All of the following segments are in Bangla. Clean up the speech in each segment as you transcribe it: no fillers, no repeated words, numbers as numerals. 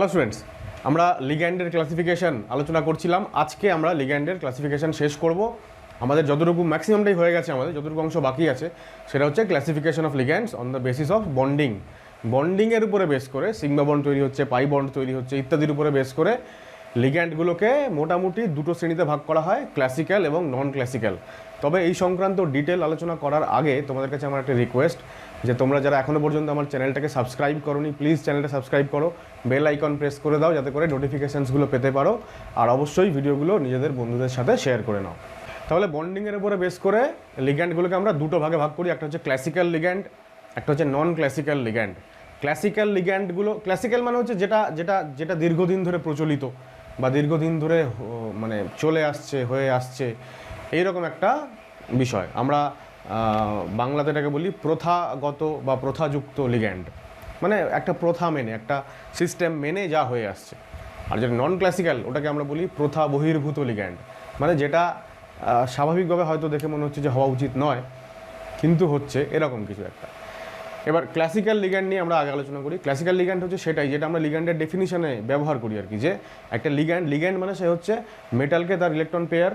হ্যালো স্টুডেন্টস, আমরা লিগ্যান্ডের ক্লাসিফিকেশন আলোচনা করছিলাম। আজকে আমরা লিগ্যান্ডের ক্লাসিফিকেশন শেষ করব। আমাদের যতটুকু ম্যাক্সিমামটাই হয়ে গেছে, আমাদের যতটুকু অংশ বাকি আছে সেটা হচ্ছে classification of ligands on the basis of bonding. বন্ডিংয়ের উপরে বেস করে সিগমা বন্ড তৈরি হচ্ছে, পাই বন্ড তৈরি হচ্ছে ইত্যাদির উপরে বেস করে লিগ্যান্ডগুলোকে মোটামুটি দুটো শ্রেণীতে ভাগ করা হয়, ক্লাসিক্যাল এবং নন ক্লাসিক্যাল। তবে এই সংক্রান্ত ডিটেল আলোচনা করার আগে তোমাদের কাছে আমার একটা রিকোয়েস্ট যে তোমরা যারা এখনও পর্যন্ত আমার চ্যানেলটাকে সাবস্ক্রাইব করোনি, প্লিজ চ্যানেলটা সাবস্ক্রাইব করো, বেল আইকন প্রেস করে দাও যাতে করে নোটিফিকেশানসগুলো পেতে পারো, আর অবশ্যই ভিডিওগুলো নিজেদের বন্ধুদের সাথে শেয়ার করে নাও। তাহলে বন্ডিংয়ের উপরে বেস করে লিগ্যান্ডগুলোকে আমরা দুটো ভাগে ভাগ করি, একটা হচ্ছে ক্লাসিক্যাল লিগ্যান্ড, একটা হচ্ছে নন ক্লাসিক্যাল লিগ্যান্ড। ক্লাসিক্যাল লিগ্যান্ডগুলো, ক্লাসিক্যাল মানে হচ্ছে যেটা যেটা যেটা দীর্ঘদিন ধরে প্রচলিত বা দীর্ঘদিন ধরে মানে চলে আসছে, হয়ে আসছে, এইরকম একটা বিষয়। আমরা বাংলাতে এটাকে বলি প্রথাগত বা প্রথাযুক্ত লিগ্যান্ড, মানে একটা প্রথা মেনে, একটা সিস্টেম মেনে যা হয়ে আসছে। আর যেটা নন ক্লাসিক্যাল ওটাকে আমরা বলি প্রথা বহির্ভূত লিগ্যান্ড, মানে যেটা স্বাভাবিকভাবে হয়তো দেখে মনে হচ্ছে যে হওয়া উচিত নয় কিন্তু হচ্ছে, এরকম কিছু একটা। এবার ক্লাসিক্যাল লিগ্যান্ড নিয়ে আমরা আগে আলোচনা করি। ক্লাসিক্যাল লিগ্যান্ড হচ্ছে সেটাই যেটা আমরা লিগ্যান্ডের ডেফিনিশনে ব্যবহার করি আর কি, যে একটা লিগ্যান্ড মানে সে হচ্ছে মেটালকে তার ইলেকট্রন পেয়ার,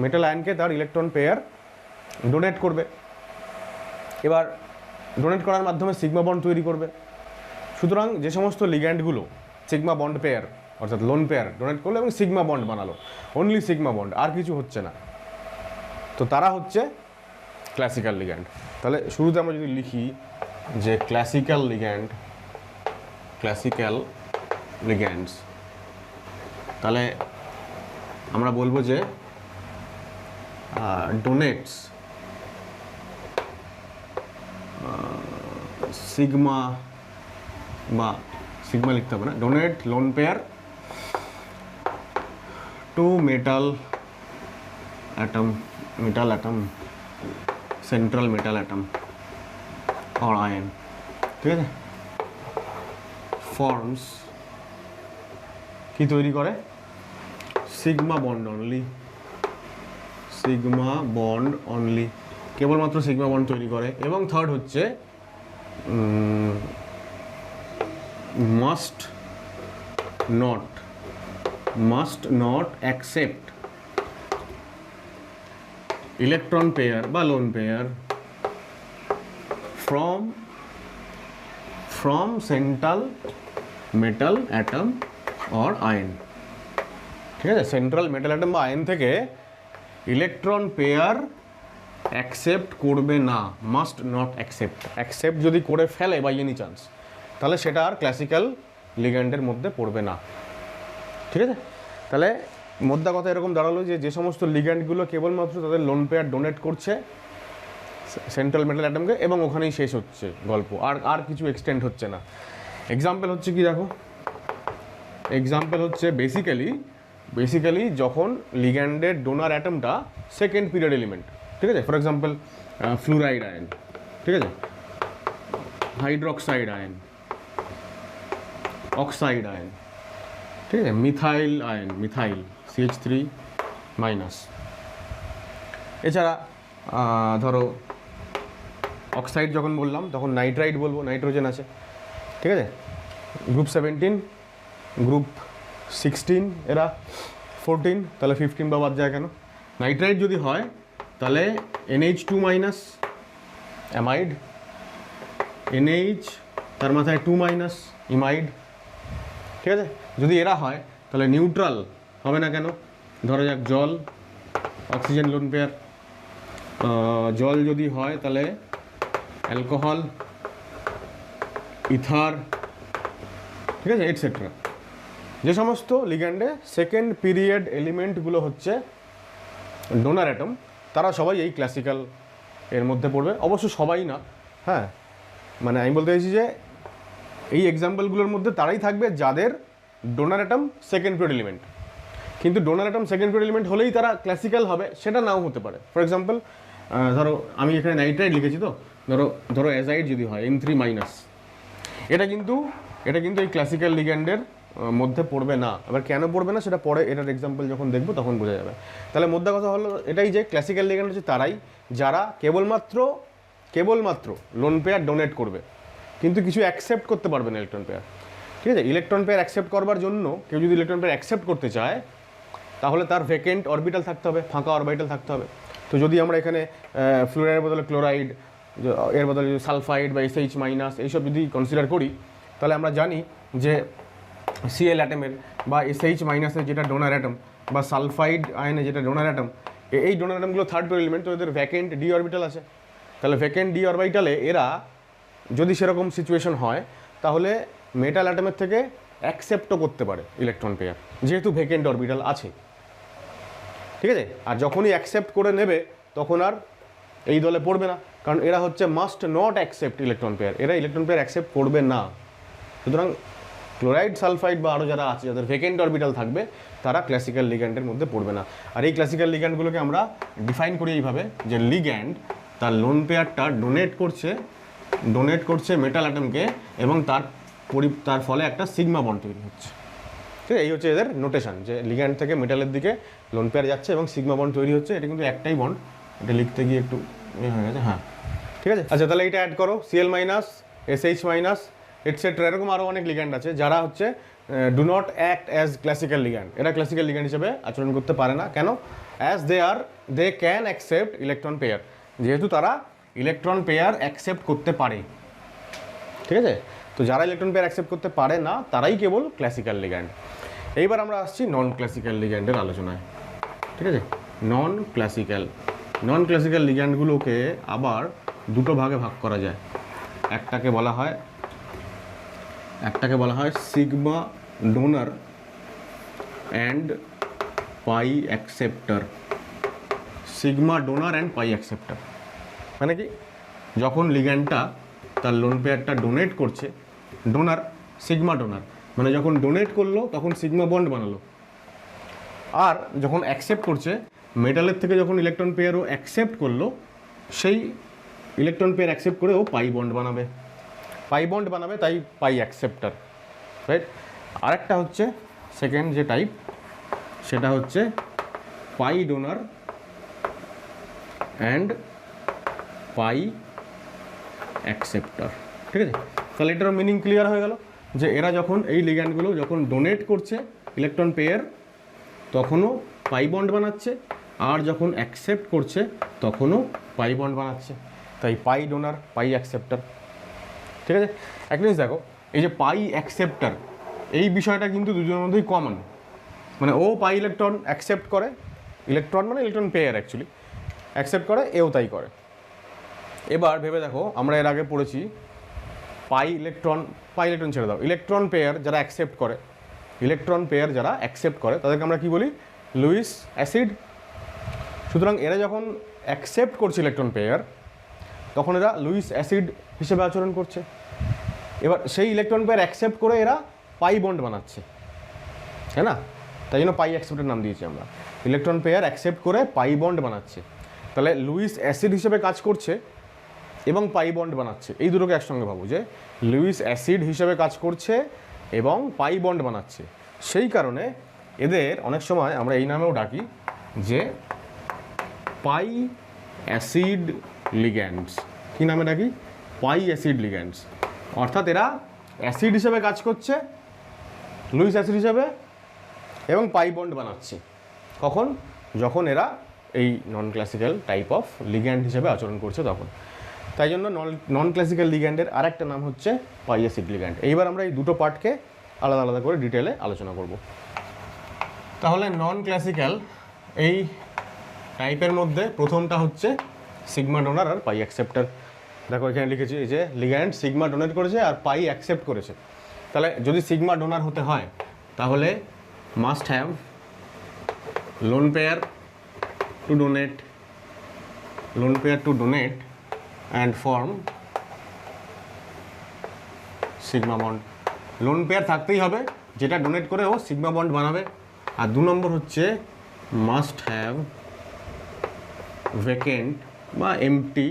মেটাল আয়নকে তার ইলেকট্রন পেয়ার ডোনেট করবে, এবার ডোনেট করার মাধ্যমে সিগমা বন্ড তৈরি করবে। সুতরাং যে সমস্ত লিগ্যান্ডগুলো সিগমা বন্ড পেয়ার অর্থাৎ লোন পেয়ার ডোনেট করলো এবং সিগমা বন্ড বানালো, অনলি সিগমা বন্ড, আর কিছু হচ্ছে না, তো তারা হচ্ছে ক্লাসিক্যাল লিগ্যান্ড। তাহলে শুরুতে আমরা যদি লিখি যে ক্লাসিক্যাল লিগ্যান্ডস, তাহলে আমরা বলবো যে ডোনেটস সিগমা বা সিগমা লিখতে হবে না, donate lone pair to metal atom central metal atom or ion, ঠিক আছে, ফর্মস কি তৈরি করে সিগমা বন্ড অনলি, কেবলমাত্র সিগমা বন্ড তৈরি করে। এবং থার্ড হচ্ছে must not accept electron pair বা lone pair from central metal atom or ion, ঠিক আছে, সেন্ট্রাল মেটাল অ্যাটম বা আয়ন থেকে ইলেকট্রন পেয়ার অ্যাকসেপ্ট করবে না, মাস্ট নট অ্যাকসেপ্ট যদি করে ফেলে বাই এনি চান্স, তাহলে সেটা আর ক্লাসিক্যাল লিগ্যান্ডের মধ্যে পড়বে না, ঠিক আছে। তাহলে মোদ্দা কথা এরকম দাঁড়ালো যে সমস্ত লিগ্যান্ডগুলো কেবলমাত্র তাদের লোন পেয়ার ডোনেট করছে সেন্ট্রাল মেটাল অ্যাটমকে এবং ওখানেই শেষ হচ্ছে গল্প, আর কিছু এক্সটেন্ড হচ্ছে না। এক্সাম্পল হচ্ছে কি দেখো, এক্সাম্পল হচ্ছে বেসিক্যালি যখন লিগ্যান্ডের ডোনার অ্যাটমটা সেকেন্ড পিরিয়ড এলিমেন্ট, ঠিক আছে, ফর এক্সাম্পল ফ্লুরাইড আয়ন, ঠিক আছে, হাইড্রোক্সাইড আয়ন, অক্সাইড আয়ন, ঠিক আছে, মিথাইল CH3-। এছাড়া ধরো অক্সাইড যখন বললাম তখন নাইট্রাইট বলবো, নাইট্রোজেন আছে, ঠিক আছে, গ্রুপ 17, গ্রুপ 16, এরা 14, তাহলে 15 বা বাদ যায় কেন? নাইট্রাইট যদি হয় তাহলে NH2- অ্যামাইড, NH তার মাথায় 2- ইমাইড, ঠিক আছে। যদি এরা হয় তাহলে নিউট্রাল হবে না কেন? ধরা যাক জল, অক্সিজেন লোন পেয়ার, জল যদি হয় তাহলে অ্যালকোহল, ইথার, ঠিক আছে, এটসেট্রা। যে সমস্ত লিগ্যান্ডে সেকেন্ড পিরিয়ড এলিমেন্টগুলো হচ্ছে ডোনার অ্যাটম, তারা সবাই এই ক্লাসিক্যাল এর মধ্যে পড়বে। অবশ্য সবাই না, হ্যাঁ, মানে আমি বলতে চাইছি যে এই এক্সাম্পলগুলোর মধ্যে তারাই থাকবে যাদের donor atom second period element, কিন্তু donor atom second period element হলেই তারা ক্লাসিক্যাল হবে সেটা নাও হতে পারে। ফর এক্সাম্পল ধরো আমি এখানে নাইট্রাইট লিখেছি, তো ধরো অ্যাজাইড যদি হয় N3-, এটা কিন্তু এই ক্লাসিক্যাল লিগ্যান্ডের মধ্যে পড়বে না। আবার কেন পড়বে না সেটা পরে এটার এক্সাম্পল যখন দেখবো তখন বোঝা যাবে। তাহলে মোদ্দা কথা হলো এটাই যে ক্লাসিক্যাল লিগ্যান্ড হচ্ছে তারাই যারা কেবলমাত্র লোন পেয়ার ডোনেট করবে কিন্তু কিছু অ্যাকসেপ্ট করতে পারবে না ইলেকট্রন পেয়ার। ঠিক আছে। ইলেকট্রন পেয়ার অ্যাকসেপ্ট করবার জন্য কেউ যদি ইলেকট্রন পেয়ার অ্যাকসেপ্ট করতে চায় তাহলে তার ভ্যাকেন্ট অরবিটাল থাকতে হবে, ফাঁকা অরবিটাল থাকতে হবে। তো যদি আমরা এখানে ফ্লোরাইডের বদলে ক্লোরাইড, এর বদলে সালফাইড বা SH মাইনাস এইসব যদি কনসিডার করি, তাহলে আমরা জানি যে Cl অ্যাটমের বা SH মাইনাসের যেটা ডোনার অ্যাটম বা সালফাইড আয়নে যেটা ডোনার অ্যাটম, এই ডোনার অ্যাটমগুলো থার্ড পেয়ার এলিমেন্ট, তো এদের ভ্যাকেন্ট ডি অরবিটাল আছে। তাহলে ভ্যাকেন্ট ডি অরবিটালে এরা যদি সেরকম সিচুয়েশন হয় তাহলে মেটাল অ্যাটমের থেকে অ্যাকসেপ্টও করতে পারে ইলেকট্রন পেয়ার, যেহেতু ভ্যাকেন্ট অরবিটাল আছে। ঠিক আছে। আর যখনই অ্যাকসেপ্ট করে নেবে তখন আর এই দলে পড়বে না, কারণ এরা হচ্ছে must not accept electron pair, এরা ইলেকট্রন পেয়ার অ্যাকসেপ্ট করবে না। সুতরাং ক্লোরাইড, সালফাইড বা আরও যারা আছে যাদের ভ্যাকেন্ট অরবিটাল থাকবে তারা ক্লাসিক্যাল লিগ্যান্ডের মধ্যে পড়বে না। আর এই ক্লাসিক্যাল লিগ্যান্ডগুলোকে আমরা ডিফাইন করি এইভাবে যে লিগ্যান্ড তার লোন পেয়ারটা ডোনেট করছে মেটাল অ্যাটমকে এবং তার ফলে একটা সিগমা বন্ড তৈরি হচ্ছে। ঠিক আছে, এই হচ্ছে এদের নোটেশন যে লিগ্যান্ড থেকে মেটালের দিকে লোন পেয়ার যাচ্ছে এবং সিগমা বন্ড তৈরি হচ্ছে। এটা কিন্তু একটাই বন্ড, এটা লিখতে গিয়ে একটু হয়ে গেছে। হ্যাঁ, ঠিক আছে। আচ্ছা, তাহলে এটা অ্যাড করো, Cl minus, SH minus, etcetera. এরকম আরও অনেক লিগ্যান্ড আছে যারা হচ্ছে do not act as classical ligand. এরা ক্লাসিক্যাল লিগ্যান্ড হিসেবে আচরণ করতে পারে না। কেন? As they can accept electron pair, যেহেতু তারা ইলেকট্রন পেয়ার অ্যাকসেপ্ট করতে পারে। ঠিক আছে। তো যারা ইলেকট্রন পেয়ার অ্যাকসেপ্ট করতে পারে না তারাই কেবল ক্লাসিক্যাল লিগ্যান্ড। এইবার আমরা আসছি নন ক্লাসিক্যাল লিগ্যান্ডের আলোচনায়। ঠিক আছে। নন ক্লাসিক্যাল লিগ্যান্ডগুলোকে আবার দুটো ভাগে ভাগ করা যায়। একটাকে বলা হয় sigma donor and pi acceptor. Sigma donor and pi acceptor মানে কি? যখন লিগ্যান্ডটা তার লোন পেয়ারটা ডোনেট করছে, ডোনার সিগমা ডোনার মানে যখন ডোনেট করলো তখন সিগমা বন্ড বানালো, আর যখন অ্যাকসেপ্ট করছে মেটালের থেকে যখন ইলেকট্রন পেয়ারও অ্যাকসেপ্ট করলো, সেই ইলেকট্রন পেয়ার অ্যাকসেপ্ট করে ও পাই বন্ড বানাবে, তাই পাই অ্যাকসেপ্টার, রাইট। আরেকটা হচ্ছে সেকেন্ড যে টাইপ, সেটা হচ্ছে পাই ডোনার অ্যান্ড পাই অ্যাকসেপ্টার। ঠিক আছে। তাহলে এটারও মিনিং ক্লিয়ার হয়ে গেল যে এরা যখন এই লিগ্যান্ডগুলো যখন ডোনেট করছে ইলেকট্রন পেয়ার তখনও পাই বন্ড বানাচ্ছে, আর যখন অ্যাকসেপ্ট করছে তখনও পাই বন্ড বানাচ্ছে, তাই পাই ডোনার পাই অ্যাকসেপ্টার। ঠিক আছে। এক জিনিস দেখো, এই যে পাই অ্যাকসেপ্টার এই বিষয়টা কিন্তু দুজনের মধ্যেই কমন, মানে ও পাই ইলেকট্রন অ্যাকসেপ্ট করে, ইলেকট্রন মানে ইলেকট্রন পেয়ার অ্যাকচুয়ালি অ্যাকসেপ্ট করে, এও তাই করে। এবার ভেবে দেখো, আমরা এর আগে পড়েছি পাই ইলেকট্রন ছেড়ে দাও, ইলেকট্রন পেয়ার যারা অ্যাকসেপ্ট করে তাদেরকে আমরা কি বলি? Luis acid. সুতরাং এরা যখন অ্যাকসেপ্ট করছে ইলেকট্রন পেয়ার তখন এরা লুইস অ্যাসিড হিসেবে আচরণ করছে। এবার সেই ইলেকট্রন পেয়ার অ্যাকসেপ্ট করে এরা পাই বন্ড বানাচ্ছে, তাই না? তাই জন্য পাই অ্যাকসেপ্টের নাম দিয়েছি আমরা। ইলেকট্রন পেয়ার অ্যাকসেপ্ট করে পাই বন্ড বানাচ্ছে, তাহলে লুইস অ্যাসিড হিসেবে কাজ করছে এবং পাই বন্ড বানাচ্ছে। এই দুটোকে একসঙ্গে ভাবো যে লুইস অ্যাসিড হিসেবে কাজ করছে এবং পাই বন্ড বানাচ্ছে। সেই কারণে এদের অনেক সময় আমরা এই নামেও ডাকি যে পাই অ্যাসিড লিগ্যান্ডস। কী নামে ডাকি? পাই অ্যাসিড লিগ্যান্ডস। অর্থাৎ এরা অ্যাসিড হিসেবে কাজ করছে, লুইস অ্যাসিড হিসেবে, এবং পাই বন্ড বানাচ্ছে। কখন? যখন এরা এই নন ক্লাসিক্যাল টাইপ অফ লিগ্যান্ড হিসেবে আচরণ করছে তখন। তাই জন্য নন ক্লাসিক্যাল লিগ্যান্ডের আরেকটা নাম হচ্ছে পাই অ্যাসিড লিগ্যান্ড। এইবার আমরা এই দুটো পার্টকে আলাদা আলাদা করে ডিটেলে আলোচনা করব। তাহলে নন ক্লাসিক্যাল এই টাইপের মধ্যে প্রথমটা হচ্ছে সিগমা ডোনার আর পাই অ্যাকসেপ্টার। দেখো এখানে লিখেছি যে লিগ্যান্ড সিগমা ডোনেট করেছে আর পাই অ্যাকসেপ্ট করেছে। তাহলে যদি সিগমা ডোনার হতে হয় তাহলে must have loan pair two donate and form sigma bond. Lone pair থাকতেই হবে যেটা ডোনেট করে ও সিগমা বন্ড বানাবে। আর 2 নম্বর হচ্ছে মাস্ট হ্যাভ ভ্যাকেন্ট বা empty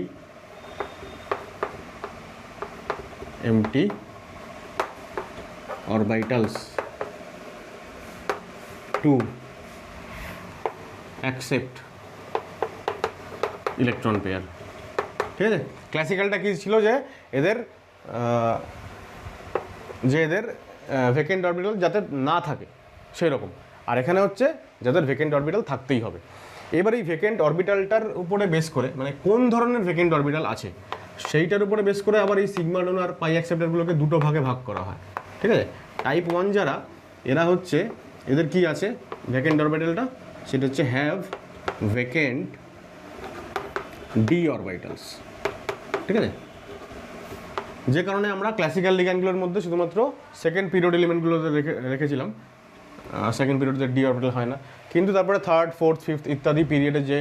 orbitals to accept electron pair. ঠিক আছে। ক্লাসিক্যালটা কী ছিল যে এদের ভেকেন্ট অরবিটাল যাতে না থাকে সেই রকম, আর এখানে হচ্ছে যাদের ভেকেন্ট অরবিটাল থাকতেই হবে। এবার এই ভেকেন্ট অরবিটালটার উপরে বেস করে, মানে কোন ধরনের ভেকেন্ট অরবিটাল আছে সেইটার উপরে বেস করে আবার এই সিগমা ডোনার পাই অ্যাকসেপ্টরগুলোকে দুটো ভাগে ভাগ করা হয়, ঠিক আছে। টাইপ 1 যারা, এরা হচ্ছে, এদের কি আছে ভেকেন্ট অরবিটালটা, সেটা হচ্ছে হ্যাভ ভেকেন্ট ডি অরবিটালস, ঠিক আছে। যে কারণে আমরা ক্লাসিক্যাল লিগ্যান্ডগুলোর মধ্যে শুধুমাত্র সেকেন্ড পিরিয়ড এলিমেন্টগুলোতে রেখেছিলাম, সেকেন্ড পিরিয়ডে ডি অরবিটাল হয় না, কিন্তু তারপরে থার্ড, ফোর্থ, ফিফথ ইত্যাদি পিরিয়ডে যে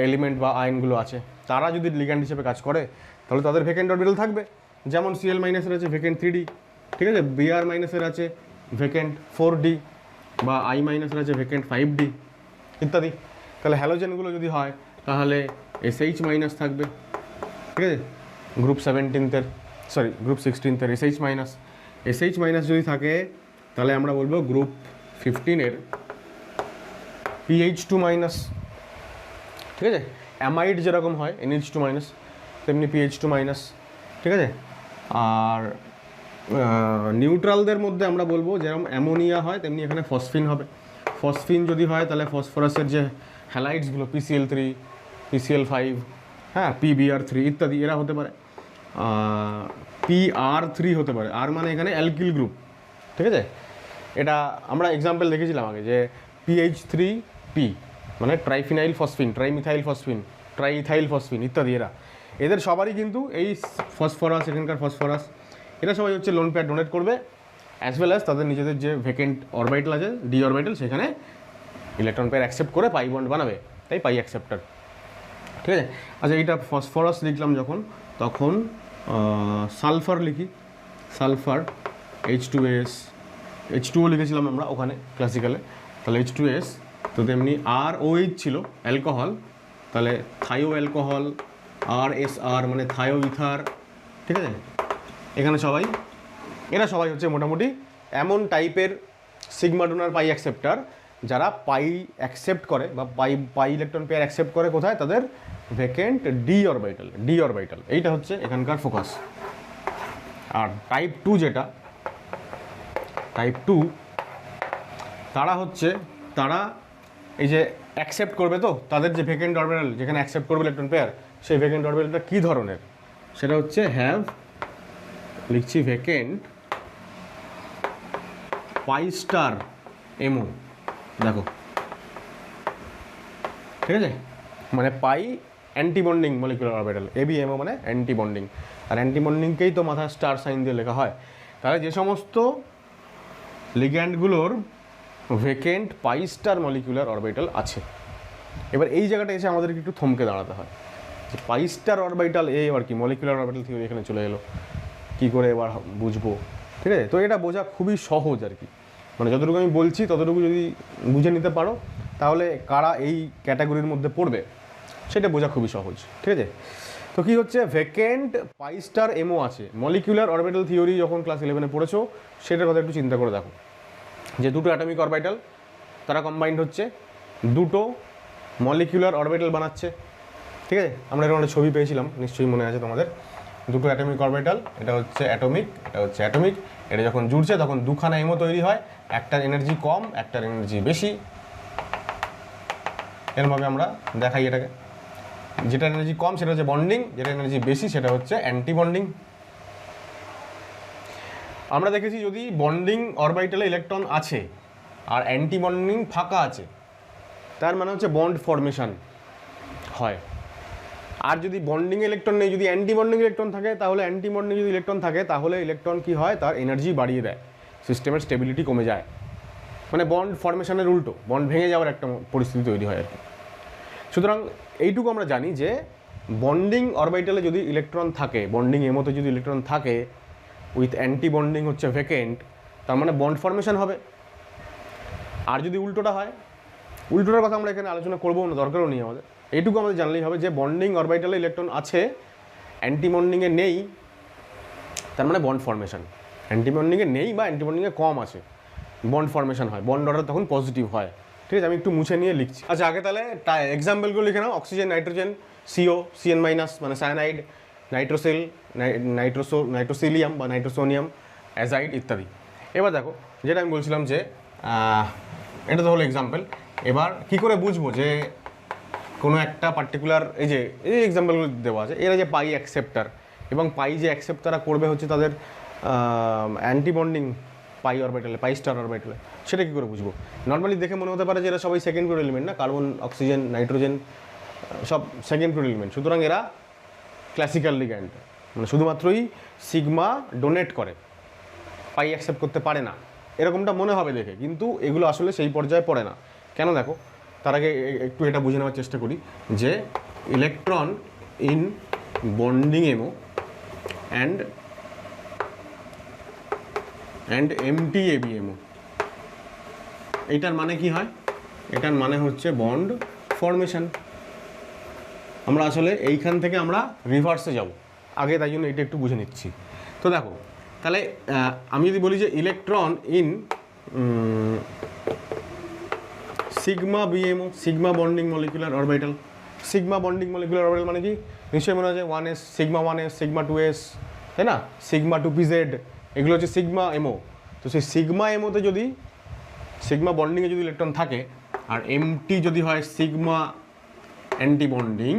এলিমেন্ট বা আয়নগুলো আছে তারা যদি লিগ্যান্ড হিসেবে কাজ করে তাহলে তাদের ভেকেন্ট অরবিটাল থাকবে। যেমন Cl মাইনাসের আছে ভেকেন্ট 3d, ঠিক আছে, Br মাইনাসের আছে ভেকেন্ট 4d, বা I মাইনাসের আছে ভেকেন্ট 5d ইত্যাদি। তাহলে হ্যালোজেনগুলো যদি হয় তাহলে SH মাইনাস থাকবে, ঠিক আছে, গ্রুপ 17-এর, সরি গ্রুপ 16-এর SH মাইনাস। SH মাইনাস যদি থাকে তাহলে আমরা বলবো গ্রুপ 15-এর PH2 মাইনাস, ঠিক আছে। অ্যামাইড যেরকম হয় NH2 মাইনাস, তেমনি PH2 মাইনাস, ঠিক আছে। আর নিউট্রালদের মধ্যে আমরা বলবো যেরকম অ্যামোনিয়া হয় তেমনি এখানে ফসফিন হবে। ফসফিন যদি হয় তাহলে ফসফরাসের যে হ্যালাইডসগুলো PCl3, PCl5, হ্যাঁ, PBr3 ইত্যাদি এরা হতে পারে। PR3 হতে পারে, আর মানে এখানে অ্যালকিল গ্রুপ, ঠিক আছে। এটা আমরা এক্সাম্পল দেখেছিলাম আগে যে PH3P মানে ট্রাইফিনাইল ফসফিন, ট্রাইমিথাইল ফসফিন, ট্রাইইথাইল ফসফিন ইত্যাদি, এদের সবারই কিন্তু এই ফসফরাস, এখানকার ফসফরাস, এরা সবাই হচ্ছে লোন পেয়ার ডোনেট করবে, অ্যাজ ওয়েল অ্যাজ তাদের নিজেদের যে ভেকেন্ট অরবিটাল আছে ডি অরবিটাল, সেখানে ইলেকট্রন পেয়ার অ্যাকসেপ্ট করে পাই বন্ড বানাবে, তাই পাই অ্যাকসেপ্টার, ঠিক আছে। আচ্ছা, এইটা ফসফরাস লিখলাম যখন, তখন সালফার লিখি, সালফার H2S, H2O লিখেছিলাম আমরা ওখানে ক্লাসিক্যালে, তাহলে H2S, তো তেমনি ROH ছিল অ্যালকোহল, তাহলে থাইও অ্যালকোহল, RSR মানে থাইও ইথার, ঠিক আছে। এখানে সবাই, এরা সবাই হচ্ছে মোটামুটি এমন টাইপের সিগমা ডোনার পাই অ্যাকসেপ্টার যারা পাই অ্যাকসেপ্ট করে বা পাই ইলেকট্রন পেয়ার অ্যাকসেপ্ট করে কোথায়, তাদের ভেকেন্ট ডি অরবিটাল, এইটা হচ্ছে এখানকার ফোকাস। আর টাইপ 2 যেটা, টাইপ 2 তারা হচ্ছে, তারা এই যে অ্যাকসেপ্ট করবে, তো তাদের যে ভেকেন্ট অরবিটাল যেখানে অ্যাকসেপ্ট করবে ইলেকট্রন পেয়ার, সেই ভেকেন্ট অরবিটালটা কী ধরনের, সেটা হচ্ছে হ্যাভ, লিখছি ভেকেন্ট পাই স্টার এমও, দেখো, ঠিক আছে, মানে পাই অ্যান্টিবন্ডিং মলিকুলার অরবিটাল, ABMO মানে অ্যান্টিবন্ডিং, আর অ্যান্টিবন্ডিংকেই তো মাথায় স্টার সাইন দিয়ে লেখা হয়। তাহলে যে সমস্ত লিগ্যান্ডগুলোর vacant pi star molecular orbital আছে, এবার এই জায়গাটা এসে আমাদেরকে একটু থমকে দাঁড়াতে হয় যে পাই স্টার অরবিটাল, এবার কি মলিকুলার অরবিটাল থিওরি এখানে চলে এলো, কী করে এবার বুঝবো, ঠিক আছে। তো এটা বোঝা খুবই সহজ আর কি, মানে যতটুকু আমি বলছি ততটুকু যদি বুঝে নিতে পারো তাহলে কারা এই ক্যাটাগরির মধ্যে পড়বে সেটা বোঝা খুবই সহজ, ঠিক আছে। তো কী হচ্ছে, ভেকেন্ট পাই স্টার এমও আছে, মলিকুলার অরবিটাল থিওরি যখন ক্লাস 11-এ পড়েছো সেটার কথা একটু চিন্তা করে দেখো, যে দুটো অ্যাটমিক অরবিটাল তারা কম্বাইন্ড হচ্ছে, দুটো মলিকুলার অরবিটাল বানাচ্ছে, ঠিক আছে। আমরা এরকম একটা ছবি পেয়েছিলাম, নিশ্চয়ই মনে আছে তোমাদের, দুটো অ্যাটমিক অরবিটাল, এটা হচ্ছে অ্যাটমিক, এটা হচ্ছে অ্যাটমিক, এটা যখন জুড়ছে তখন দুখানা এমও তৈরি হয়, একটার এনার্জি কম, একটার এনার্জি বেশি, এরমভাবে আমরা দেখাই এটাকে। যেটা এনার্জি কম সেটা হচ্ছে বন্ডিং, যেটা এনার্জি বেশি সেটা হচ্ছে অ্যান্টি বন্ডিং। আমরা দেখেছি যদি বন্ডিং অরবিটালে ইলেকট্রন আছে আর অ্যান্টি বন্ডিং ফাঁকা আছে, তার মানে হচ্ছে বন্ড ফর্মেশন হয়। আর যদি বন্ডিং ইলেকট্রন নেই, যদি অ্যান্টি বন্ডিং ইলেকট্রন থাকে, তাহলে অ্যান্টি বন্ডিং যদি ইলেকট্রন থাকে তাহলে ইলেকট্রন কী হয়, তার এনার্জি বাড়িয়ে দেয়, সিস্টেমের স্টেবিলিটি কমে যায়, মানে বন্ড ফর্মেশনের উল্টো, বন্ড ভেঙে যাওয়ার একটা পরিস্থিতি তৈরি হয় আর কি। সুতরাং এইটুকু আমরা জানি যে বন্ডিং অরবিটালে যদি ইলেকট্রন থাকে, বন্ডিং এমোতে যদি ইলেকট্রন থাকে উইথ অ্যান্টি বন্ডিং হচ্ছে ভেকেন্ট, তার মানে বন্ড ফর্মেশন হবে। আর যদি উল্টোটা হয়, উল্টোটার কথা আমরা এখানে আলোচনা করবো না, দরকারও নেই আমাদের, এইটুকু আমাদের জানলেই হবে যে বন্ডিং অরবিটালে ইলেকট্রন আছে, অ্যান্টি বন্ডিংয়ে নেই, তার মানে বন্ড ফর্মেশন। অ্যান্টি বন্ডিংয়ে নেই বা অ্যান্টি বন্ডিংয়ে কম আছে, বন্ড ফর্মেশন হয়, বন্ড অর্ডার তখন পজিটিভ হয়, ঠিক আছে। আমি একটু মুছে নিয়ে লিখছি। আচ্ছা, আগে তাহলে এক্সাম্পলগুলো লিখে নাও, oxygen, nitrogen, CO, CN minus মানে সায়ানাইড, নাইট্রোসিলিয়াম বা নাইট্রোসোনিয়াম, অ্যাজাইড ইত্যাদি। এবার দেখো যেটা আমি বলছিলাম যে এটা তো হলো এক্সাম্পল। এবার কি করে বুঝবো যে কোনো একটা পার্টিকুলার এই এক্সাম্পলগুলো দেওয়া আছে, এরা যে পাই অ্যাকসেপ্টার এবং পাই যে অ্যাকসেপ্ট তারা করবে হচ্ছে তাদের অ্যান্টিবন্ডিং পাই অরবিটালে, পাই স্টার অরবিটালে, সেটা কী করে বুঝবো? নর্মালি দেখে মনে হতে পারে যে এরা সবাই সেকেন্ড পিরিয়ড এলিমেন্ট, না, কার্বন, অক্সিজেন, নাইট্রোজেন সব সেকেন্ড পিরিয়ড এলিমেন্ট, সুতরাং এরা ক্লাসিক্যাল লিগ্যান্ড, মানে শুধুমাত্রই সিগমা ডোনেট করে, পাই অ্যাকসেপ্ট করতে পারে না, এরকমটা মনে হবে দেখে, কিন্তু এগুলো আসলে সেই পর্যায়ে পড়ে না। কেন দেখো, তার আগে একটু এটা বুঝে নেওয়ার চেষ্টা করি যে electron in bonding MO and empty ABMO, এইটার মানে কি হয়? এটার মানে হচ্ছে বন্ড ফর্মেশন। আমরা আসলে এইখান থেকে আমরা রিভার্সে যাব আগে, তাই জন্য এটা একটু বুঝে নিচ্ছি। তো দেখো তাহলে আমি যদি বলি যে electron in sigma BMO, sigma bonding molecular orbital, sigma bonding molecular orbital মানে কি? নিশ্চয়ই মনে হয় 1s, sigma 1s, sigma 2s, তাই না, সিগমা 2pz, এগুলো হচ্ছে সিগমা এমও। তো সেই সিগমা এমওতে যদি সিগমা বন্ডিংয়ে যদি ইলেকট্রন থাকে আর এমটি যদি হয় সিগমা অ্যান্টি বন্ডিং,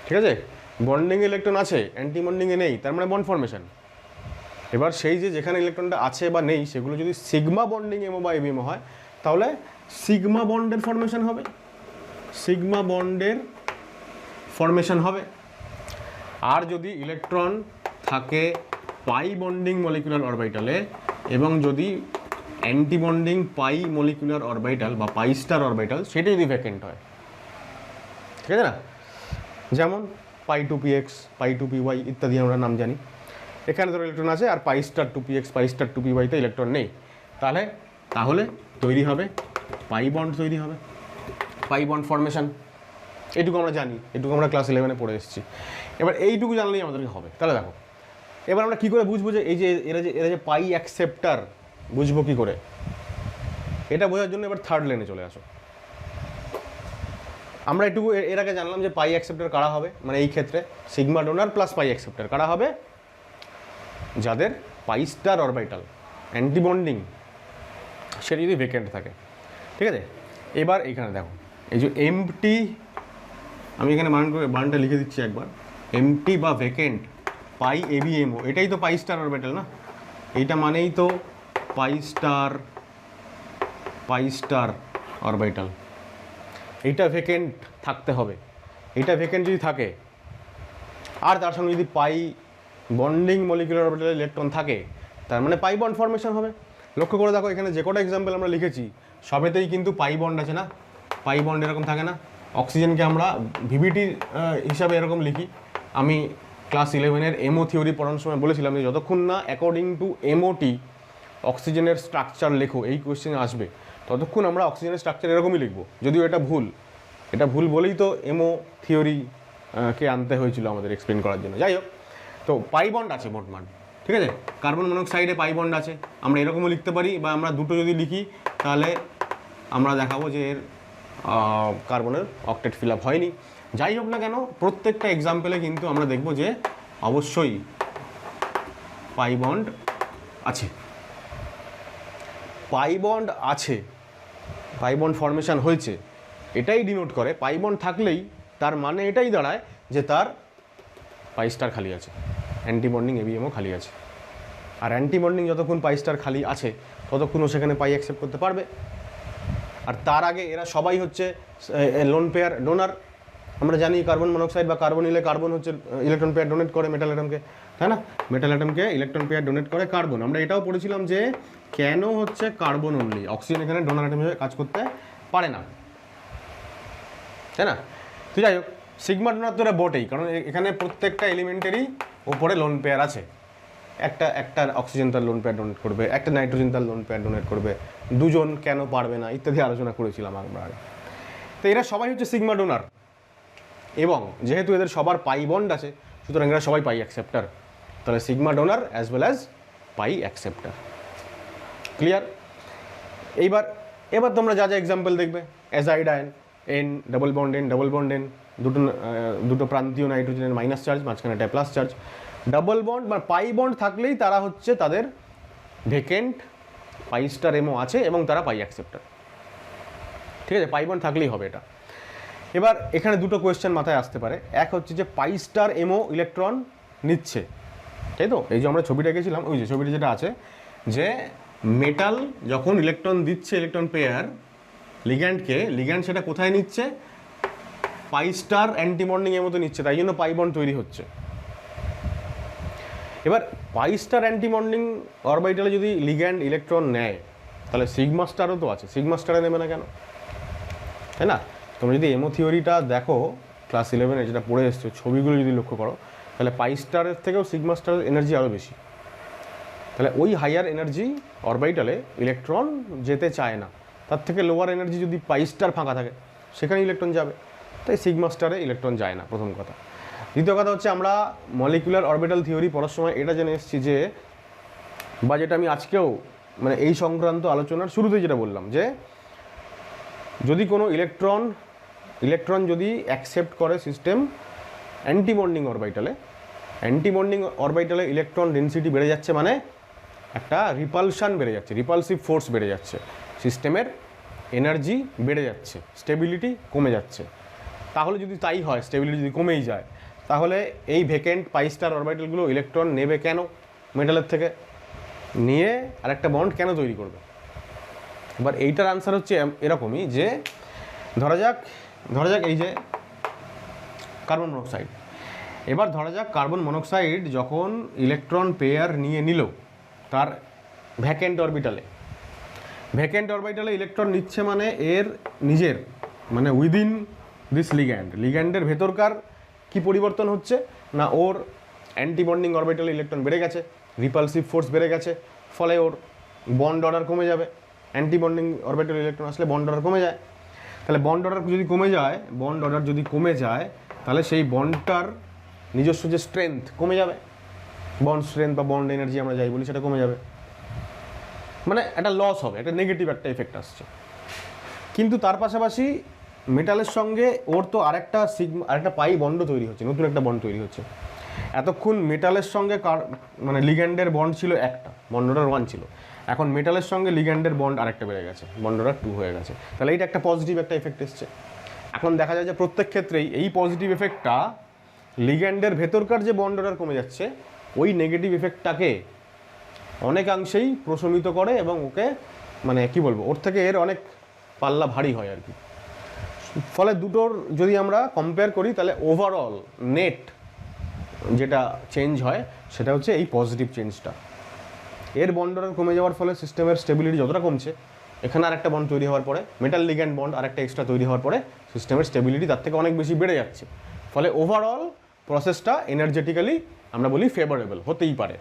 ঠিক আছে, বন্ডিং ইলেকট্রন আছে, অ্যান্টি বন্ডিংয়ে নেই, তার মানে বন্ড ফর্মেশন। এবার সেই যে যেখানে ইলেকট্রনটা আছে বা নেই সেগুলো যদি সিগমা বন্ডিং এমও বা এবিএমও হয়, তাহলে সিগমা বন্ডের ফর্মেশন হবে, সিগমা বন্ডের ফর্মেশন হবে। আর যদি ইলেকট্রন থাকে পাই বন্ডিং মলিকুলার অরবিটালে এবং যদি অ্যান্টি বন্ডিং পাই মলিকুলার অরবিটাল বা পাই স্টার অরবিটাল সেটা যদি ভ্যাকেন্ট হয়, ঠিক আছে না, যেমন পাই টু পি এক্স, পাই টু পি ওয়াই ইত্যাদি আমরা নাম জানি, এখানে ধরো ইলেকট্রন আছে আর পাই স্টার টু পি এক্স, পাই স্টার টু পি ওয়াইতে ইলেকট্রন নেই, তাহলে তৈরি হবে পাই বন্ড, তৈরি হবে পাই বন্ড ফর্মেশন। এটুকু আমরা জানি, এটুকু আমরা ক্লাস 11-এ পড়ে এসেছি। এবার এইটুকু জানলেই আমাদেরকে হবে। তাহলে দেখো এবার আমরা কী করে বুঝবো যে এই যে এরা যে পাই অ্যাকসেপ্টার, বুঝবো কী করে? এটা বোঝার জন্য এবার থার্ড লেনে চলে আসো। আমরা একটু এর আগে জানলাম যে পাই অ্যাকসেপ্টার কারা হবে, মানে এই ক্ষেত্রে sigma donor plus pi acceptor কারা হবে? যাদের pi star orbital anti bonding সেটা যদি ভেকেন্ট থাকে, ঠিক আছে। এবার এইখানে দেখো এই যে এমটি, আমি এখানে বানানটা লিখে দিচ্ছি একবার, এমটি বা ভেকেন্ট পাই এবিএমও, এটাই তো পাই স্টার অরবিটাল না, এইটা মানেই তো পাই স্টার অরবিটাল, এইটা ভেকেন্ট থাকতে হবে। এইটা ভেকেন্ট যদি থাকে আর তার সঙ্গে যদি পাই বন্ডিং মলিকুলার অরবিটালে ইলেকট্রন থাকে, তার মানে পাই বন্ড ফর্মেশন হবে। লক্ষ্য করে দেখো এখানে যে কটা এক্সাম্পল আমরা লিখেছি সবেতেই কিন্তু পাই বন্ড আছে না, পাই বন্ড এরকম থাকে না। অক্সিজেনকে আমরা ভিভিটি হিসাবে এরকম লিখি। আমি ক্লাস 11-এর এমও থিওরি পড়ানোর সময় বলেছিলাম যে যতক্ষণ না অ্যাকর্ডিং টু এমওটি অক্সিজেনের স্ট্রাকচার লেখো, এই কোয়েশ্চেন আসবে, ততক্ষণ আমরা অক্সিজেনের স্ট্রাকচার এরকমই লিখবো, যদিও এটা ভুল বলেই তো এমও থিওরি কে আনতে হয়েছিল আমাদের এক্সপ্লেন করার জন্য। যাই হোক, তো পাই বন্ড আছে মোটমাট, ঠিক আছে। কার্বন মনোক্সাইডে পাই বন্ড আছে, আমরা এরকমও লিখতে পারি, বা আমরা দুটো যদি লিখি তাহলে আমরা দেখাবো যে এর কার্বনের অক্টেট ফিল আপ হয়নি। যাই হোক না কেন, প্রত্যেকটা এক্সাম্পলে কিন্তু আমরা দেখব যে অবশ্যই পাই বন্ড আছে, পাই বন্ড আছে, পাই বন্ড ফর্মেশন হয়েছে, এটাই ডিনোট করে। পাই বন্ড থাকলেই তার মানে এটাই দাঁড়ায় যে তার পাই স্টার খালি আছে, অ্যান্টি বন্ডিং এবিএমও খালি আছে। আর অ্যান্টি বন্ডিং যতক্ষণ পাই স্টার খালি আছে ততক্ষণও সেখানে পাই অ্যাকসেপ্ট করতে পারবে। আর তার আগে এরা সবাই হচ্ছে লোন পেয়ার ডোনার। আমরা জানি কার্বন মনোক্সাইড বা কার্বনিলে কার্বন হচ্ছে ইলেকট্রন পেয়ার ডোনেট করে মেটাল অ্যাটমকে, তাই না, মেটাল অ্যাটমকে ইলেকট্রন পেয়ার ডোনেট করে কার্বন। আমরা এটাও পড়েছিলাম যে কেন হচ্ছে কার্বন অনলি, অক্সিজেন এখানে ডোনার অ্যাটম হিসেবে কাজ করতে পারে না, তাই না। তো যাই হোক, সিগমা ডোনার তো এটা বটেই, কারণ এখানে প্রত্যেকটা এলিমেন্টেরই ওপরে লোন পেয়ার আছে। একটা অক্সিজেন তার লোন পেয়ার ডোনেট করবে, একটা নাইট্রোজেন তার লোন পেয়ার ডোনেট করবে, দুজন কেন পারবে না ইত্যাদি আলোচনা করেছিলাম আমরা আগে। তো এরা সবাই হচ্ছে সিগমা ডোনার, এবং যেহেতু এদের সবার পাই বন্ড আছে সুতরাং এরা সবাই পাই অ্যাকসেপ্টার। তাহলে sigma donor as well as pi acceptor. Clear? এবার তোমরা যা যা এক্সাম্পল দেখবে, azide ion, N double bond N, দুটো প্রান্তীয় নাইট্রোজেনের মাইনাস চার্জ, মাঝখানে একটা প্লাস চার্জ, ডাবল বন্ড বা পাই বন্ড থাকলেই তারা হচ্ছে তাদের ভেকেন্ট পাই স্টার এমও আছে এবং তারা পাই অ্যাকসেপ্টার। ঠিক আছে, পাই বন্ড থাকলেই হবে এটা। এবার এখানে দুটো কোয়েশ্চেন মাথায় আসতে পারে। এক হচ্ছে যে পাই স্টার এমও ইলেকট্রন নিচ্ছে, তাই তো? এই যে আমরা ছবিটা এঁকেছিলাম, ওই যে ছবিটা যেটা আছে, যে মেটাল যখন ইলেকট্রন দিচ্ছে ইলেকট্রন পেয়ার লিগ্যান্ডকে, লিগ্যান্ড সেটা কোথায় নিচ্ছে? পাই স্টার অ্যান্টিবন্ডিং এর মতো নিচ্ছে, তাই জন্য পাই বন্ড তৈরি হচ্ছে। এবার পাই স্টার অ্যান্টিবন্ডিং অরবিটালে যদি লিগ্যান্ড ইলেকট্রন নেয়, তাহলে সিগমা স্টারও তো আছে, সিগমা স্টারে নেবে না কেন? তাই না? তোমরা যদি এমও থিওরিটা দেখো ক্লাস 11-এ যেটা পড়ে এসছো, ছবিগুলো যদি লক্ষ্য করো, তাহলে পাই স্টারের থেকেও সিগমা স্টারের এনার্জি আরও বেশি। তাহলে ওই হাইয়ার এনার্জি অরবিটালে ইলেকট্রন যেতে চায় না, তার থেকে লোয়ার এনার্জি যদি পাই স্টার ফাঁকা থাকে সেখানে ইলেকট্রন যাবে, তাই সিগমা স্টারে ইলেকট্রন যায় না, প্রথম কথা। দ্বিতীয় কথা হচ্ছে আমরা মলিকুলার অরবিটাল থিওরি পড়ার সময় এটা জেনে এসেছি যে, বা যেটা আমি আজকেও মানে এই সংক্রান্ত আলোচনার শুরুতেই যেটা বললাম, যে যদি কোনো ইলেকট্রন যদি অ্যাকসেপ্ট করে সিস্টেম অ্যান্টিবন্ডিং অরবিটালে ইলেকট্রন ডেনসিটি বেড়ে যাচ্ছে, মানে একটা রিপালশন বেড়ে যাচ্ছে, রিপালসিভ ফোর্স বেড়ে যাচ্ছে, সিস্টেমের এনার্জি বেড়ে যাচ্ছে, স্টেবিলিটি কমে যাচ্ছে। তাহলে যদি তাই হয়, স্টেবিলিটি যদি কমেই যায়, তাহলে এই ভেকেন্ট পাই স্টার অরবিটালগুলো ইলেকট্রন নেবে কেন মেটালের থেকে? নিয়ে আরেকটা বন্ড কেন তৈরি করবে? এবার এইটার আনসার হচ্ছে এরকমই, যে ধরা যাক এই যে কার্বন মনোক্সাইড। এবার ধরা যাক কার্বন মনোক্সাইড যখন ইলেকট্রন পেয়ার নিয়ে নিল তার ভ্যাকেন্ট অরবিটালে ইলেকট্রন নিচ্ছে, মানে এর নিজের মানে উইদিন দিস লিগ্যান্ডের ভেতরকার কি পরিবর্তন হচ্ছে না, ওর অ্যান্টিবন্ডিং অরবিটালে ইলেকট্রন বেড়ে গেছে, রিপালসিভ ফোর্স বেড়ে গেছে, ফলে ওর বন্ড অর্ডার কমে যাবে। অ্যান্টিবন্ডিং অরবিটালে ইলেকট্রন আসলে বন্ড অর্ডার কমে যায়। তাহলে বন্ড অর্ডার যদি কমে যায় তাহলে সেই বন্ডটার নিজস্ব যে স্ট্রেংথ কমে যাবে, বন্ড স্ট্রেংথ বা বন্ড এনার্জি আমরা যাই বলি, সেটা কমে যাবে, মানে একটা লস হবে, একটা নেগেটিভ একটা এফেক্ট আসছে। কিন্তু তার পাশাপাশি মেটালের সঙ্গে ওর তো আরেকটা পাই বন্ড তৈরি হচ্ছে, নতুন একটা বন্ড তৈরি হচ্ছে। এতক্ষণ মেটালের সঙ্গে মানে লিগ্যান্ডের বন্ড ছিল একটা, বন্ড অর্ডার 1 ছিল, এখন মেটালের সঙ্গে লিগ্যান্ডের বন্ড আরেকটা বেড়ে গেছে, বন্ড অর্ডার 2 হয়ে গেছে। তাহলে এইটা একটা পজিটিভ একটা এফেক্ট এসছে। এখন দেখা যায় যে প্রত্যেক ক্ষেত্রেই এই পজিটিভ এফেক্টটা লিগ্যান্ডের ভেতরকার যে বন্ড অর্ডার কমে যাচ্ছে ওই নেগেটিভ এফেক্টটাকে অনেকাংশেই প্রশমিত করে এবং ওকে মানে কি বলবো, ওর থেকে এর অনেক পাল্লা ভারী হয় আর কি। ফলে দুটোর যদি আমরা কম্পেয়ার করি তাহলে ওভারঅল নেট যেটা চেঞ্জ হয় সেটা হচ্ছে এই পজিটিভ চেঞ্জটা। এর বন্ড অর্ডার কমে যাওয়ার ফলে সিস্টেমের স্টেবিলিটি যতটা কমছে, এখানে আরেকটা বন্ড তৈরি হওয়ার পরে, মেটাল লিগ্যান্ড বন্ড আরেকটা এক্সট্রা তৈরি হওয়ার পরে সিস্টেমের স্টেবিলিটি তার থেকে অনেক বেশি বেড়ে যাচ্ছে। ফলে ওভারঅল প্রসেসটা এনার্জেটিক্যালি আমরা বলি ফেভারেবল হতেই পারে,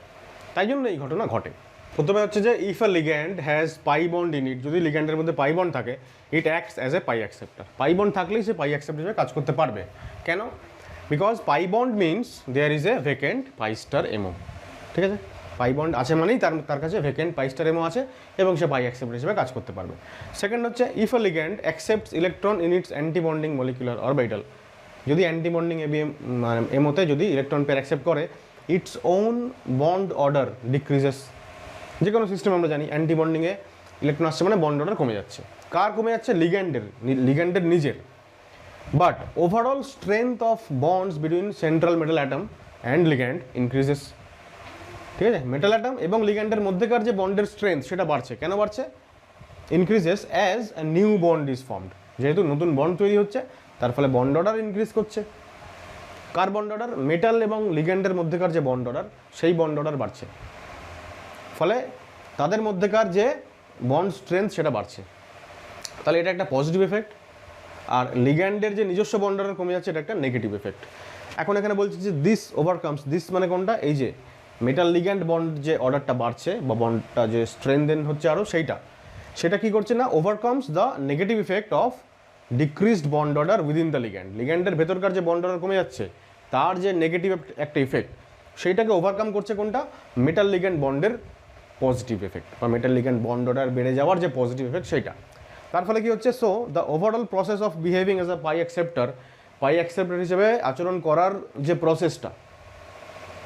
তাই জন্য এই ঘটনা ঘটে। প্রথমে হচ্ছে যে if a ligand has pi bond in it, যদি লিগ্যান্ডের মধ্যে পাই বন্ড থাকে, it acts as a pi acceptor. Pi bond থাকলেই সে পাই অ্যাকসেপ্টার হিসেবে কাজ করতে পারবে। কেন? Because pi bond means there is a vacant pi star MO. ঠিক আছে, পাই বন্ড আছে মানেই তার কাছে ভেকেন্ট পাই স্টার এমও আছে এবং সে পাই অ্যাকসেপ্টার হিসেবে কাজ করতে পারবে। সেকেন্ড হচ্ছে if a ligand accepts electron in it's antibonding molecular orbital, যদি অ্যান্টিবন্ডিং এমওতে যদি ইলেকট্রন পেয়ার অ্যাকসেপ্ট করে, its own bond order decreases. যে কোনো সিস্টেম আমরা জানি অ্যান্টিবন্ডিংয়ে ইলেকট্রন আসছে মানে বন্ড অর্ডার কমে যাচ্ছে। কার কমে যাচ্ছে? লিগ্যান্ডের নিজের। But overall strength of bonds between central metal atom and ligand increases. ঠিক আছে, মেটাল অ্যাটম এবং লিগ্যান্ডের মধ্যেকার যে বন্ডের স্ট্রেংথ সেটা বাড়ছে। কেন বাড়ছে? Increases as a new bond is formed, যেহেতু নতুন বন্ড তৈরি হচ্ছে তার ফলে বন্ড অর্ডার ইনক্রিজ করছে। কার বন্ড অর্ডার? মেটাল এবং লিগ্যান্ডের মধ্যেকার যে বন্ড অর্ডার, সেই বন্ড অর্ডার বাড়ছে, ফলে তাদের মধ্যেকার যে বন্ড স্ট্রেংথ সেটা বাড়ছে। তাহলে এটা একটা পজিটিভ এফেক্ট। আর লিগ্যান্ডের যে নিজস্ব বন্ড অর্ডার কমে যাচ্ছে, এটা একটা নেগেটিভ এফেক্ট। এখন এখানে বলছি যে দিস ওভারকামস, দিস মানে কোনটা? এই যে মেটাল লিগ্যান্ড বন্ড যে অর্ডারটা বাড়ছে বা বন্ডটা যে স্ট্রেংথেন হচ্ছে আরও, সেটা কি করছে না, overcomes the negative effect of decreased bond order within the ligand. লিগ্যান্ডের ভেতরকার যে বন্ড অর্ডার কমে যাচ্ছে তার যে নেগেটিভ একটা ইফেক্ট, সেইটাকে ওভারকাম করছে কোনটা? মেটাল লিগ্যান্ড বন্ডের পজিটিভ এফেক্ট বা মেটাল লিগ্যান্ড বন্ড অর্ডার বেড়ে যাওয়ার যে পজিটিভ এফেক্ট সেইটা। তার ফলে কি হচ্ছে? So the overall process of behaving as a pi acceptor হিসেবে আচরণ করার যে প্রসেসটা,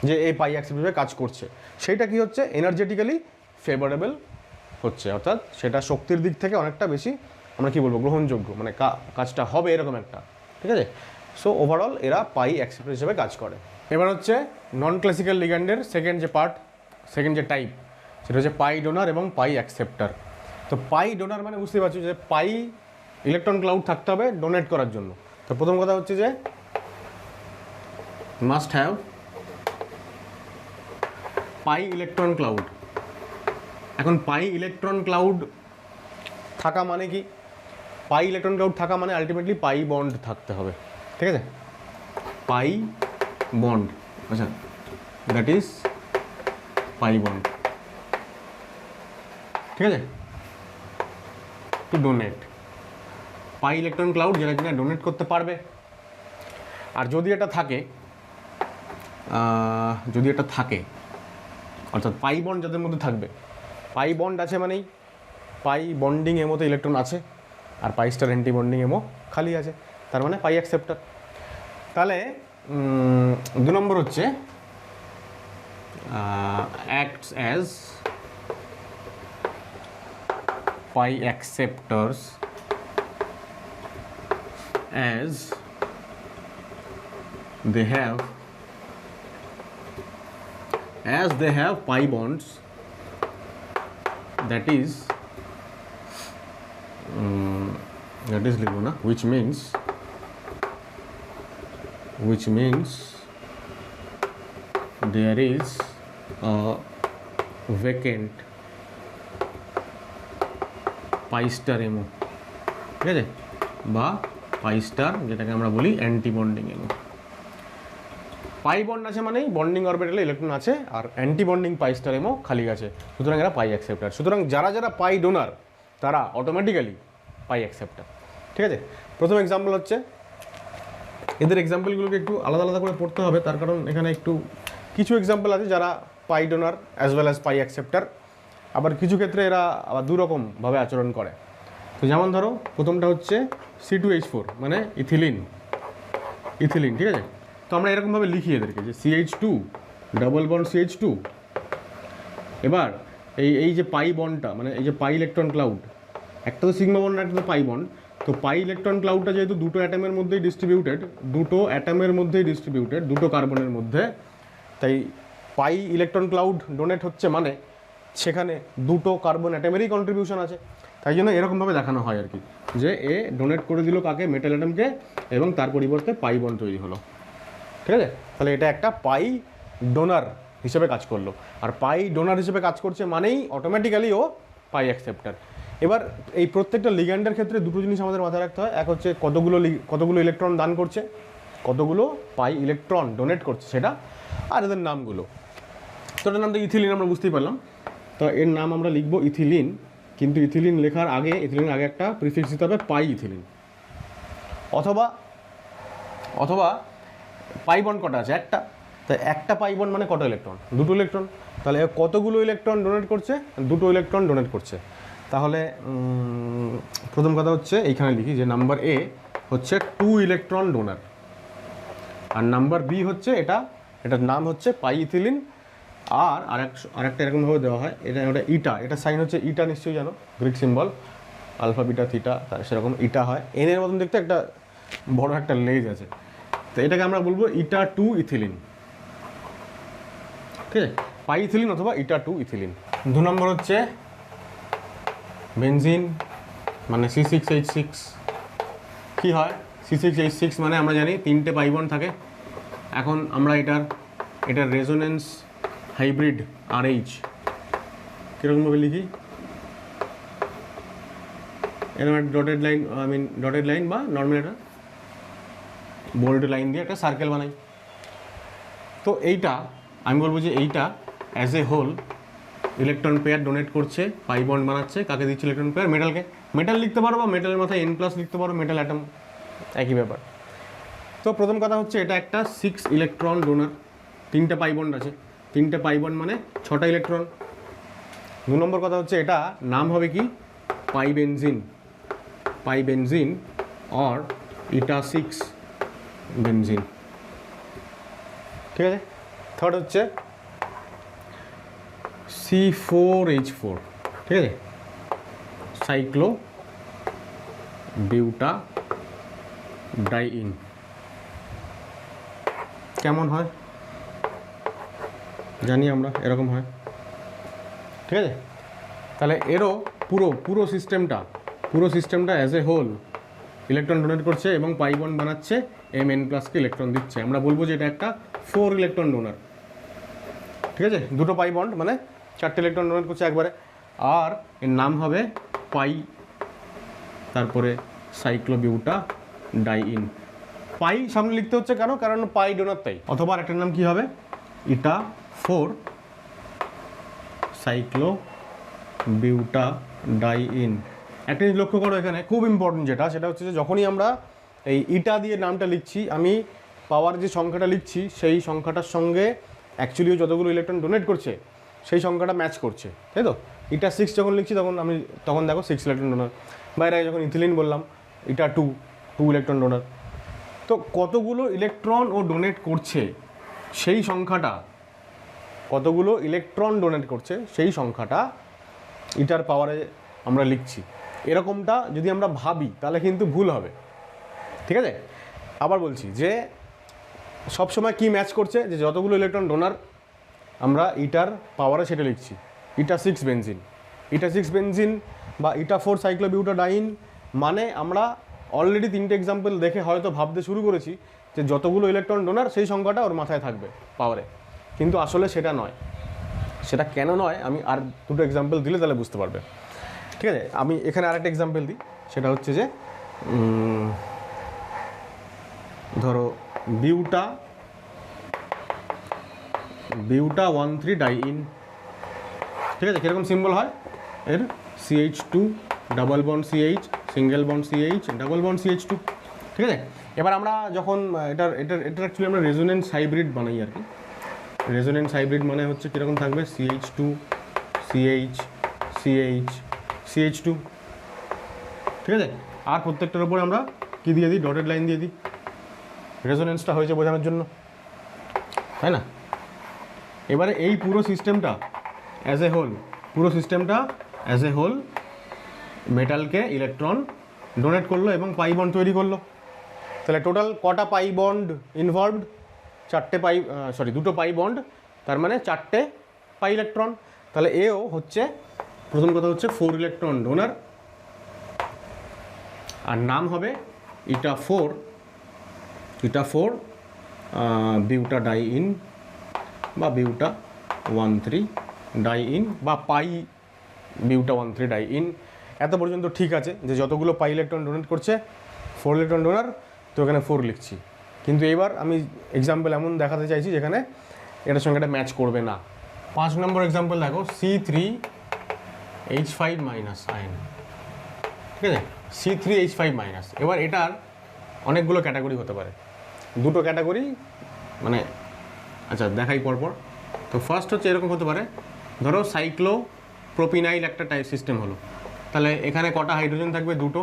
যে এই পাই অ্যাক্সেপ্টর কাজ করছে, সেইটা কি হচ্ছে এনার্জেটিক্যালি ফেভারেবল হচ্ছে, অর্থাৎ সেটা শক্তির দিক থেকে অনেকটা বেশি আমরা কি বলবো গ্রহণযোগ্য, মানে কাজটা হবে এরকম একটা, ঠিক আছে। সো ওভারঅল এরা পাই অ্যাক্সেপ্টর হিসেবে কাজ করে। এবার হচ্ছে নন ক্লাসিক্যাল লিগ্যান্ডের সেকেন্ড যে টাইপ সেটা হচ্ছে পাই ডোনার এবং পাই অ্যাকসেপ্টার। তো পাই ডোনার মানে বুঝতে পারছি যে পাই ইলেকট্রন ক্লাউড থাকতে হবে ডোনেট করার জন্য। তো প্রথম কথা হচ্ছে যে must have pi electron cloud. এখন পাই ইলেকট্রন ক্লাউড থাকা মানে কি, পাই ইলেকট্রন ক্লাউড থাকা মানে আলটিমেটলি পাই বন্ড থাকতে হবে, ঠিক আছে, পাই বন্ড, আচ্ছা দ্যাট ইজ পাই বন্ড, ঠিক আছে, টু ডোনেট পাই ইলেকট্রন ক্লাউড যেটা কিনা ডোনেট করতে পারবে। আর যদি এটা থাকে অর্থাৎ পাই বন্ড যাদের মধ্যে থাকবে, পাই বন্ড আছে মানেই পাই বন্ডিং এমোতে ইলেকট্রন আছে আর পাই স্টার অ্যান্টি বন্ডিং এমো খালি আছে, তার মানে পাই অ্যাকসেপ্টার। তাহলে 2 নম্বর হচ্ছে acts as pi acceptors as they have pi bonds, that is লিখবো না, which means there is a vacant pi star এমো, ঠিক আছে, বা পাই স্টার যেটাকে আমরা বলি অ্যান্টি বন্ডিং এমো। পাই বন্ড আছে মানেই বন্ডিং অরবিটালে ইলেকট্রন আছে আর অ্যান্টি বন্ডিং পাই স্টার এমো খালি আছে, সুতরাং এরা পাই অ্যাকসেপ্টার। সুতরাং যারা পাই ডোনার তারা অটোমেটিক্যালি পাই অ্যাকসেপ্টার, ঠিক আছে। প্রথম এক্সাম্পল হচ্ছে, এদের এক্সাম্পলগুলোকে একটু আলাদা আলাদা করে পড়তে হবে, তার কারণ এখানে একটু কিছু এক্সাম্পল আছে যারা পাই donor as well as pi acceptor, আবার কিছু ক্ষেত্রে এরা আবার দুরকমভাবে আচরণ করে। তো যেমন ধরো প্রথমটা হচ্ছে C2H4 মানে ইথিলিন, ঠিক আছে। তো আমরা এরকমভাবে লিখি এদেরকে যে CH2 ডাবল বন্ড CH2। এবার এই যে পাই বন্ডটা মানে এই যে পাই ইলেকট্রন ক্লাউড, একটা তো সিগমা বন্ড একটা তো পাই বন্ড, তো পাই ইলেকট্রন ক্লাউডটা যেহেতু দুটো অ্যাটমের মধ্যেই ডিস্ট্রিবিউটেড, দুটো কার্বনের মধ্যে, তাই পাই ইলেকট্রন ক্লাউড ডোনেট হচ্ছে মানে সেখানে দুটো কার্বন অ্যাটমেরই কন্ট্রিবিউশন আছে, তাই জন্য এরকমভাবে দেখানো হয় আর কি, যে এ ডোনেট করে দিল কাকে, মেটাল অ্যাটমকে, এবং তার পরিবর্তে পাই বন্ড তৈরি হলো, ঠিক আছে। তাহলে এটা একটা পাই ডোনার হিসেবে কাজ করলো, আর পাই ডোনার হিসেবে কাজ করছে মানেই অটোমেটিক্যালি ও পাই অ্যাকসেপ্টার। এবার এই প্রত্যেকটা লিগ্যান্ডের ক্ষেত্রে দুটো জিনিস আমাদের মাথায় রাখতে হয়, এক হচ্ছে কতগুলো ইলেকট্রন দান করছে, কতগুলো পাই ইলেকট্রন ডোনেট করছে সেটা, আর এদের নামগুলো। তো এটার নামটা ইথিলিন আমরা বুঝতেই পারলাম, তো এর নাম আমরা লিখবো ইথিলিন, কিন্তু ইথিলিন লেখার আগে ইথিলিনের আগে একটা প্রিফিক্স দিতে হবে পাই ইথিলিন, অথবা পাই বন্ড কটা আছে, একটা, তাই একটা পাই বন্ড মানে কত ইলেকট্রন, দুটো ইলেকট্রন, তাহলে কতগুলো ইলেকট্রন ডোনেট করছে, দুটো ইলেকট্রন ডোনেট করছে। তাহলে প্রথম কথা হচ্ছে এইখানে লিখি যে নাম্বার এ হচ্ছে 2 ইলেকট্রন ডোনার, আর নাম্বার বি হচ্ছে এটার নাম হচ্ছে পাই ইথিলিন, আর আরেকটা এরকমভাবে দেওয়া হয়, এটা সাইন হচ্ছে ইটা, নিশ্চয়ই জানো Greek symbol alpha beta theta, সেরকম ইটা হয়, এনের মতন দেখতে একটা বড় একটা লেজ আছে, তো এটাকে আমরা বলবো ইটা 2 ইথিলিন, ঠিক আছে, পাই ইথিলিন অথবা ইটা 2 ইথিলিন। 2 নম্বর হচ্ছে বেনজিন মানে C6H6। কি হয় C6H6 মানে আমরা জানি 3টে পাই বন্ড থাকে। এখন আমরা এটার রেজোনেন্স হাইব্রিড RH কীরকমভাবে লিখি, এরকম একটা ডটেড লাইন বা নর্মাল একটা বোল্ড লাইন দিয়ে একটা সার্কেল বানাই। তো এইটা আমি বলবো যে এইটা as a whole electron pair donate করছে, পাই বন্ড বানাচ্ছে, কাকে দিচ্ছে ইলেকট্রন পেয়ার, মেটালকে। মেটাল লিখতে পারো বা মেটালের মাথায় N+ লিখতে পারো, মেটাল অ্যাটম একই ব্যাপার। তো প্রথম কথা হচ্ছে এটা একটা 6 ইলেকট্রন ডোনার, 3টে পাই বন্ড আছে, 3টে পাই বন্ড মানে 6টা ইলেকট্রন। 2 নম্বর কথা হচ্ছে এটা নাম হবে কি, পাই বেনজিন অর ইটা 6 বেনজিন, ঠিক আছে। থার্ড হচ্ছে C4H4, ঠিক আছে, সাইক্লো বিউটা ডাইইন। কেমন হয় জানি আমরা, এরকম হয়, ঠিক আছে। তাহলে এরও পুরো সিস্টেমটা as a whole electron donate করছে এবং পাই বন্ড বানাচ্ছে, Mn+কে ইলেকট্রন দিচ্ছে। আমরা বলবো যে এটা একটা 4 ইলেকট্রন ডোনার, ঠিক আছে, দুটো পাই বন্ড মানে 4টে ইলেকট্রন ডোনেট করছে একবারে। আর এর নাম হবে পাই, তারপরে সাইক্লোবিউটা ডাইইন। পাই সামনে লিখতে হচ্ছে কেন? কারণ পাই ডোনার তাই। অথবা আরেকটার নাম কি হবে? ইটা 4 সাইক্লো বিউটা ডাইইন। একটা জিনিস লক্ষ্য করো এখানে, খুব ইম্পর্টেন্ট যেটা, সেটা হচ্ছে যে যখনই আমরা এই ইটা দিয়ে নামটা লিখছি, আমি পাওয়ার যে সংখ্যাটা লিখছি সেই সংখ্যাটার সঙ্গে অ্যাকচুয়ালি যতগুলো ইলেকট্রন ডোনেট করছে সেই সংখ্যাটা ম্যাচ করছে, তাই তো? ইটা 6 যখন লিখছি তখন দেখো 6 ইলেকট্রন ডোনার। বাইরে যখন ইথিলিন বললাম ইটা 2 ইলেকট্রন ডোনার। তো কতগুলো ইলেকট্রন ও ডোনেট করছে সেই সংখ্যাটা, কতগুলো ইলেকট্রন ডোনেট করছে সেই সংখ্যাটা ইটার পাওয়ারে আমরা লিখছি। এরকমটা যদি আমরা ভাবি তাহলে কিন্তু ভুল হবে, ঠিক আছে। আবার বলছি যে সবসময় কি ম্যাচ করছে, যে যতগুলো ইলেকট্রন ডোনার আমরা ইটার পাওয়ারে সেটা লিখছি। ইটা 6 বেনজিন, ইটা 6 বেনজিন বা ইটা 4 সাইক্লোবিউটাডাইন, মানে আমরা অলরেডি 3টে এক্সাম্পল দেখে হয়তো ভাবতে শুরু করেছি যে যতগুলো ইলেকট্রন ডোনার সেই সংখ্যাটা ওর মাথায় থাকবে পাওয়ারে, কিন্তু আসলে সেটা নয়। সেটা কেন নয় আমি আর দুটো এক্সাম্পল দিলে তাহলে বুঝতে পারবে, ঠিক আছে। আমি এখানে আরেকটা এক্সাম্পল দিই, সেটা হচ্ছে যে ধরো বিউটা 13 ডাইইন, ঠিক আছে। কীরকম সিম্বল হয় এর? CH2 double bond CH, single bond CH, double bond CH2, ঠিক আছে। এবার আমরা যখন এটার অ্যাকচুয়ালি আমরা রেজোনেন্স হাইব্রিড বানাই আর কি। রেজোনেন্স হাইব্রিড মানে হচ্ছে কীরকম থাকবে? CH2 CH CH CH2, ঠিক আছে। আর প্রত্যেকটার উপরে আমরা কী দিয়ে দিই? ডটেড লাইন দিয়ে দিই, রেজোনেন্সটা হয়েছে বোঝানোর জন্য, তাই না? এবারে এই পুরো সিস্টেমটা অ্যাজ এ হোল মেটালকে ইলেকট্রন ডোনেট করলো এবং পাই বন্ড তৈরি করলো। তাহলে টোটাল কটা পাই বন্ড ইনভলভড? 2টো পাই বন্ড, তার মানে 4টে পাই ইলেকট্রন। তাহলে এও হচ্ছে, প্রথম কথা হচ্ছে 4 ইলেকট্রন ডোনার, আর নাম হবে ইটা 4 বিউটা ডাইইন বা বিউটা 13 ডাইইন বা পাই বিউটা 13 ডাইইন। এত পর্যন্ত ঠিক আছে যে যতগুলো পাই ইলেকট্রন ডোনেট করছে 4 ইলেকট্রন ডোনার, তো এখানে 4 লিখছি। কিন্তু এবার আমি এক্সাম্পল এমন দেখাতে চাইছি যেখানে এটার সঙ্গে এটা ম্যাচ করবে না। 5 নম্বর এক্সাম্পল দেখো, C3H5 মাইনাস আয়ন, ঠিক আছে, C3H5 মাইনাস। এবার এটার অনেকগুলো ক্যাটাগরি হতে পারে, দুটো ক্যাটাগরি মানে, আচ্ছা দেখাই পরপর। তো ফার্স্ট হচ্ছে এরকম হতে পারে, ধরো সাইক্লোপ্রোপিনাইল একটা টাইপ সিস্টেম হলো, তাহলে এখানে কটা হাইড্রোজেন থাকবে? 2টো।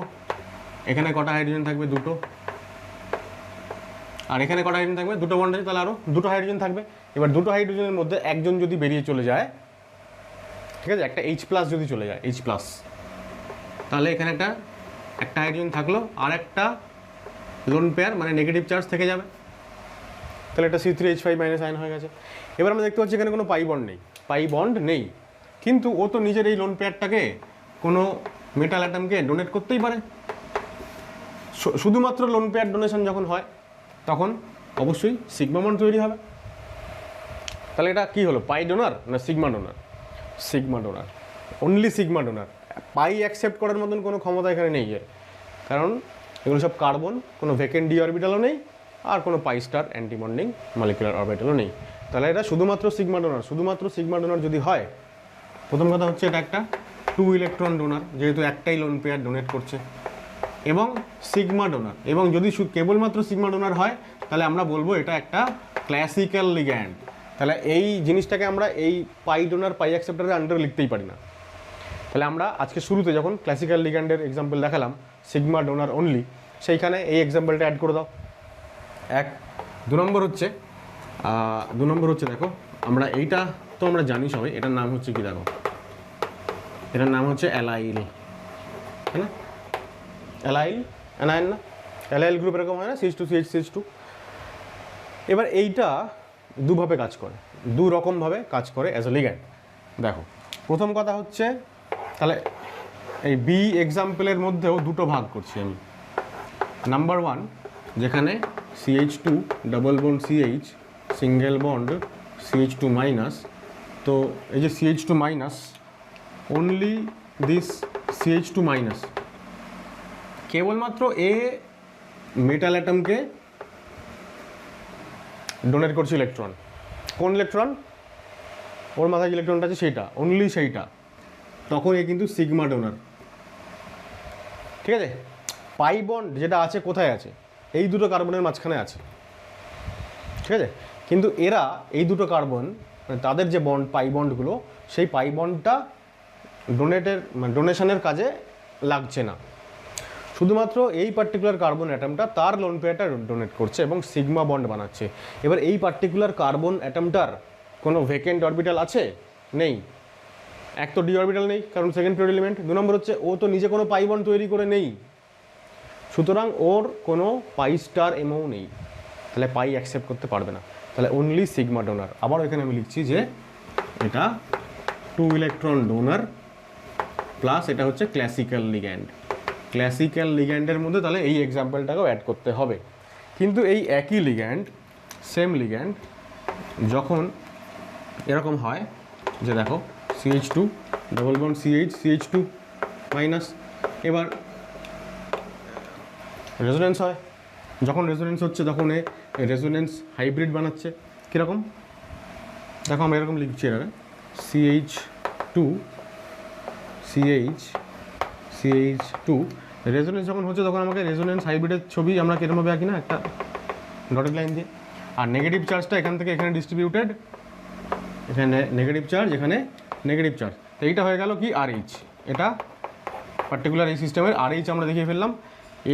এখানে কটা হাইড্রোজেন থাকবে? 2টো। আর এখানে কটা হাইড্রোজেন থাকবে? 2টো বন্ড আছে, তাহলে আরও 2টো হাইড্রোজেন থাকবে। এবার 2টো হাইড্রোজেনের মধ্যে একজন যদি বেরিয়ে চলে যায়, ঠিক আছে, একটা H+ যদি চলে যায়, H+, তাহলে এখানে একটা হাইড্রোজেন থাকলো, আর একটা লোন পেয়ার মানে নেগেটিভ চার্জ থেকে যাবে, তাহলে এটা C3H5 মাইনাস আয়ন হয়ে গেছে। এবার আমরা দেখতে পাচ্ছি এখানে কোনো পাই বন্ড নেই, কিন্তু ও তো নিজের এই লোন পেয়ারটাকে কোনো মেটাল অ্যাটমকে ডোনেট করতেই পারে। শুধুমাত্র লোন পেয়ার ডোনেশন যখন হয় তখন অবশ্যই সিগমা বন্ড তৈরি হবে। তাহলে এটা কি হলো? পাই ডোনার না sigma donor? Sigma donor, only sigma donor. Pi accept করার মতন কোনো ক্ষমতা এখানে নেই এর, কারণ এগুলো সব কার্বন, কোনো ভ্যাকেন্ট ডি অরবিটালও নেই, আর কোনো পাই স্টার অ্যান্টিবন্ডিং মলিকুলার অরবিটালও নেই। তাহলে এটা শুধুমাত্র সিগমা ডোনার যদি হয়, প্রথম কথা হচ্ছে এটা একটা 2 ইলেকট্রন ডোনার, যেহেতু একটাই লোন পেয়ার ডোনেট করছে, এবং সিগমা ডোনার। এবং যদি কেবলমাত্র সিগমা ডোনার হয় তাহলে আমরা বলবো এটা একটা ক্লাসিক্যাল লিগ্যান্ড। তাহলে এই জিনিসটাকে আমরা এই পাই ডোনার পাই অ্যাকসেপ্টারের আন্ডারে লিখতেই পারি না। তাহলে আমরা আজকে শুরুতে যখন ক্লাসিক্যাল লিগ্যান্ডের এক্সাম্পল দেখালাম সিগমা ডোনার অনলি, সেইখানে এই এক্সাম্পলটা অ্যাড করে দাও। 1 2 নম্বর হচ্ছে দু নম্বর হচ্ছে দেখো, আমরা এইটা তো আমরা জানি সবাই, এটার নাম হচ্ছে কি দেখো, এটার নাম হচ্ছে অ্যালাইল, তাই না? অ্যালাইল অ্যানায়ন না, অ্যালাইল গ্রুপ এরকম হয় না, CH2CH এবার এইটা দুভাবে কাজ করে, দু রকমভাবে কাজ করে অ্যাজ এ লিগ্যান্ড। দেখো প্রথম কথা হচ্ছে, তাহলে এই বি এক্সাম্পলের মধ্যেও দুটো ভাগ করছি আমি। নাম্বার 1 যেখানে CH2 double bond CH single bond CH2 minus, তো এই যে CH2 minus, only this CH2 minus কেবলমাত্র এ মেটাল অ্যাটমকে ডোনেট করছে ইলেকট্রন। কোন ইলেকট্রন? ওর মাথায় ইলেকট্রনটা আছে সেইটা, অনলি সেইটা, তখন এ কিন্তু সিগমা ডোনার। ঠিক আছে, পাই বন্ড যেটা আছে কোথায় আছে? এই দুটো কার্বনের মাঝখানে আছে। ঠিক আছে, কিন্তু এরা এই দুটো কার্বন মানে তাদের যে বন্ড পাই বন্ডগুলো, সেই পাই বন্ডটা ডোনেশনের কাজে লাগছে না, শুধুমাত্র এই পার্টিকুলার কার্বন অ্যাটমটা তার লোন পেয়ারটা ডোনেট করছে এবং সিগমা বন্ড বানাচ্ছে। এবার এই পার্টিকুলার কার্বন অ্যাটমটার কোনো ভেকেন্ট অরবিটাল আছে? নেই। এক তো ডি অরবিটাল নেই, কারণ সেকেন্ড পিরিয়ড এলিমেন্ট। দু নম্বর হচ্ছে ও তো নিজে কোনো পাই বন্ড তৈরি করে নেই, সুতরাং ওর কোনো পাই স্টার এমও নেই, তাহলে পাই অ্যাকসেপ্ট করতে পারবে না, তাহলে অনলি সিগমা ডোনার। আবার এখানে আমি লিখছি যে এটা 2 ইলেকট্রন ডোনার প্লাস এটা হচ্ছে ক্লাসিক্যাল লিগ্যান্ড। ক্লাসিক্যাল লিগ্যান্ডের মধ্যে তাহলে এই এক্সাম্পলটাকেও অ্যাড করতে হবে। কিন্তু এই একই লিগ্যান্ড, সেম লিগ্যান্ড, যখন এরকম হয় যে দেখো CH2 double bond CH2 minus, এবার রেজোনেন্স হয়, যখন রেজোনেন্স হচ্ছে তখন এ রেজোনেন্স হাইব্রিড বানাচ্ছে। কীরকম দেখো, আমরা এরকম লিখছি, এরা CH2 রেজোনেন্স যখন হচ্ছে তখন আমাকে রেজোনেন্স হাইব্রিডের ছবি আমরা কিরকমভাবে আঁকি না, একটা ডটেড লাইন দিয়ে। আর নেগেটিভ চার্জটা এখান থেকে এখানে ডিস্ট্রিবিউটেড, এখানে নেগেটিভ চার্জ, এখানে নেগেটিভ চার্জ, তো এইটা হয়ে গেল কি RH। এটা পার্টিকুলার এই সিস্টেমের RH আমরা দেখিয়ে ফেললাম।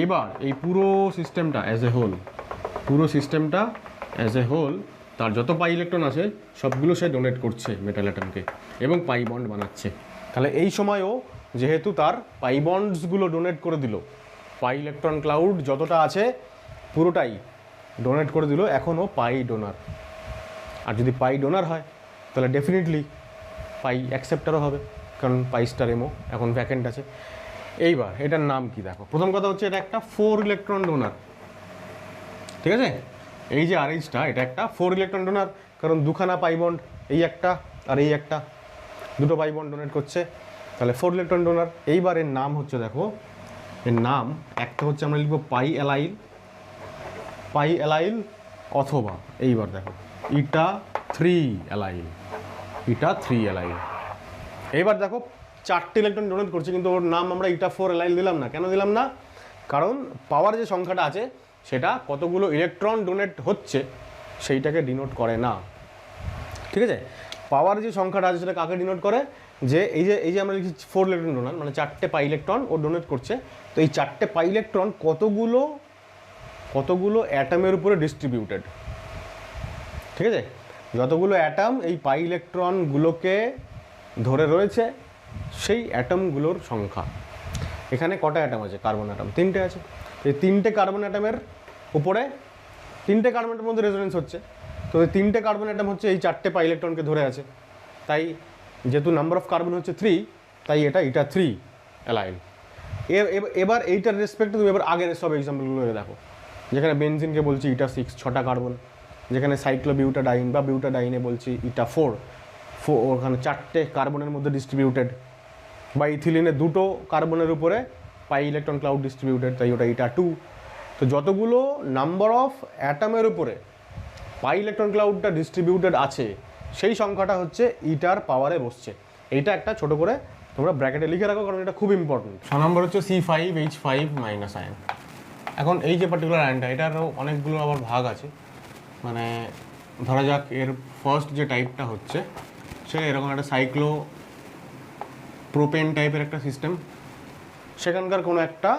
এবার এই পুরো সিস্টেমটা অ্যাজ এ হোল তার যত পাই ইলেকট্রন আছে সবগুলো সে ডোনেট করছে মেটাল অ্যাটমকে এবং পাই বন্ড বানাচ্ছে। তাহলে এই সময়ও যেহেতু তার পাই বন্ডসগুলো ডোনেট করে দিল, পাই ইলেকট্রন ক্লাউড যতটা আছে পুরোটাই ডোনেট করে দিল, এখনও পাই ডোনার। আর যদি পাই ডোনার হয় তাহলে ডেফিনেটলি পাই অ্যাকসেপ্টারও হবে, কারণ পাই স্টার এমও এখন ভ্যাকেন্ট আছে। এইবার এটার নাম কি দেখো, প্রথম কথা হচ্ছে এটা একটা 4 ইলেকট্রন ডোনার। ঠিক আছে, এই যে RHটা এটা একটা 4 ইলেকট্রন ডোনার, কারণ দুখানা পাই বন্ড, এই একটা আর এই একটা, দুটো পাই বন্ড ডোনেট করছে, তাহলে 4 ইলেকট্রন ডোনার। এইবার এর নাম হচ্ছে দেখো, এর নাম একটা হচ্ছে আমরা লিখবো পাই অ্যালাইল, অথবা এইবার দেখো ইটা 3 অ্যালাইল। এইবার দেখো 4টে ইলেকট্রন ডোনেট করছে, কিন্তু ওর নাম আমরা ইটা 4 অ্যালাইল দিলাম না। কেন দিলাম না? কারণ পাওয়ার যে সংখ্যাটা আছে সেটা কতগুলো ইলেকট্রন ডোনেট হচ্ছে সেইটাকে ডিনোট করে না। ঠিক আছে, পাওয়ার যে সংখ্যাটা আছে সেটা কাকে ডিনোট করে? যে এই যে আমরা লিখছি 4 ইলেকট্রন ডোনার, মানে 4টে পাই ইলেকট্রন ও ডোনেট করছে, তো এই 4টে পাই ইলেকট্রন কতগুলো অ্যাটমের উপরে ডিস্ট্রিবিউটেড। ঠিক আছে, যতগুলো অ্যাটম এই পাই ইলেকট্রনগুলোকে ধরে রয়েছে সেই অ্যাটমগুলোর সংখ্যা। এখানে কটা অ্যাটম আছে? কার্বন অ্যাটম 3টে আছে। এই 3টে কার্বন অ্যাটমের উপরে 3টে কার্বনের মধ্যে রেজোনেন্স হচ্ছে, তো এই 3টে কার্বন অ্যাটম হচ্ছে এই 4টে পাই ইলেকট্রনকে ধরে আছে, তাই যেহেতু নাম্বার অফ কার্বন হচ্ছে 3, তাই এটা 3 অ্যালাইল। এবার এইটার রেসপেক্টে তুমি এবার আগের সব এক্সাম্পলগুলো দেখো, যেখানে বেনজিনকে বলছি ইটা 6 6টা কার্বন, যেখানে সাইক্লোবিউটাডাইন বা বিউটাডাইনে বলছি ইটা 4 ওখানে 4টে কার্বনের মধ্যে ডিস্ট্রিবিউটেড, বা ইথিলিনে 2টো কার্বনের উপরে পাই ইলেকট্রন ক্লাউড ডিস্ট্রিবিউটেড, তাই ওটা ইটা 2। তো যতগুলো নাম্বার অফ অ্যাটমের উপরে পাই ইলেকট্রন ক্লাউডটা ডিস্ট্রিবিউটেড আছে সেই সংখ্যাটা হচ্ছে ইটার পাওয়ারে বসছে। এইটা একটা ছোট করে তোমরা ব্র্যাকেটে লিখে রাখো, কারণ এটা খুব ইম্পর্টেন্ট। 6 নম্বর হচ্ছে C5H5 মাইনাস আয়ন। এখন এই যে পার্টিকুলার আয়নটা, এটারও অনেকগুলো আবার ভাগ আছে, মানে ধরা যাক এর ফার্স্ট যে টাইপটা হচ্ছে সেটা এরকম একটা সাইক্লো প্রোপেন টাইপের একটা সিস্টেম, সেখানকার কোনো একটা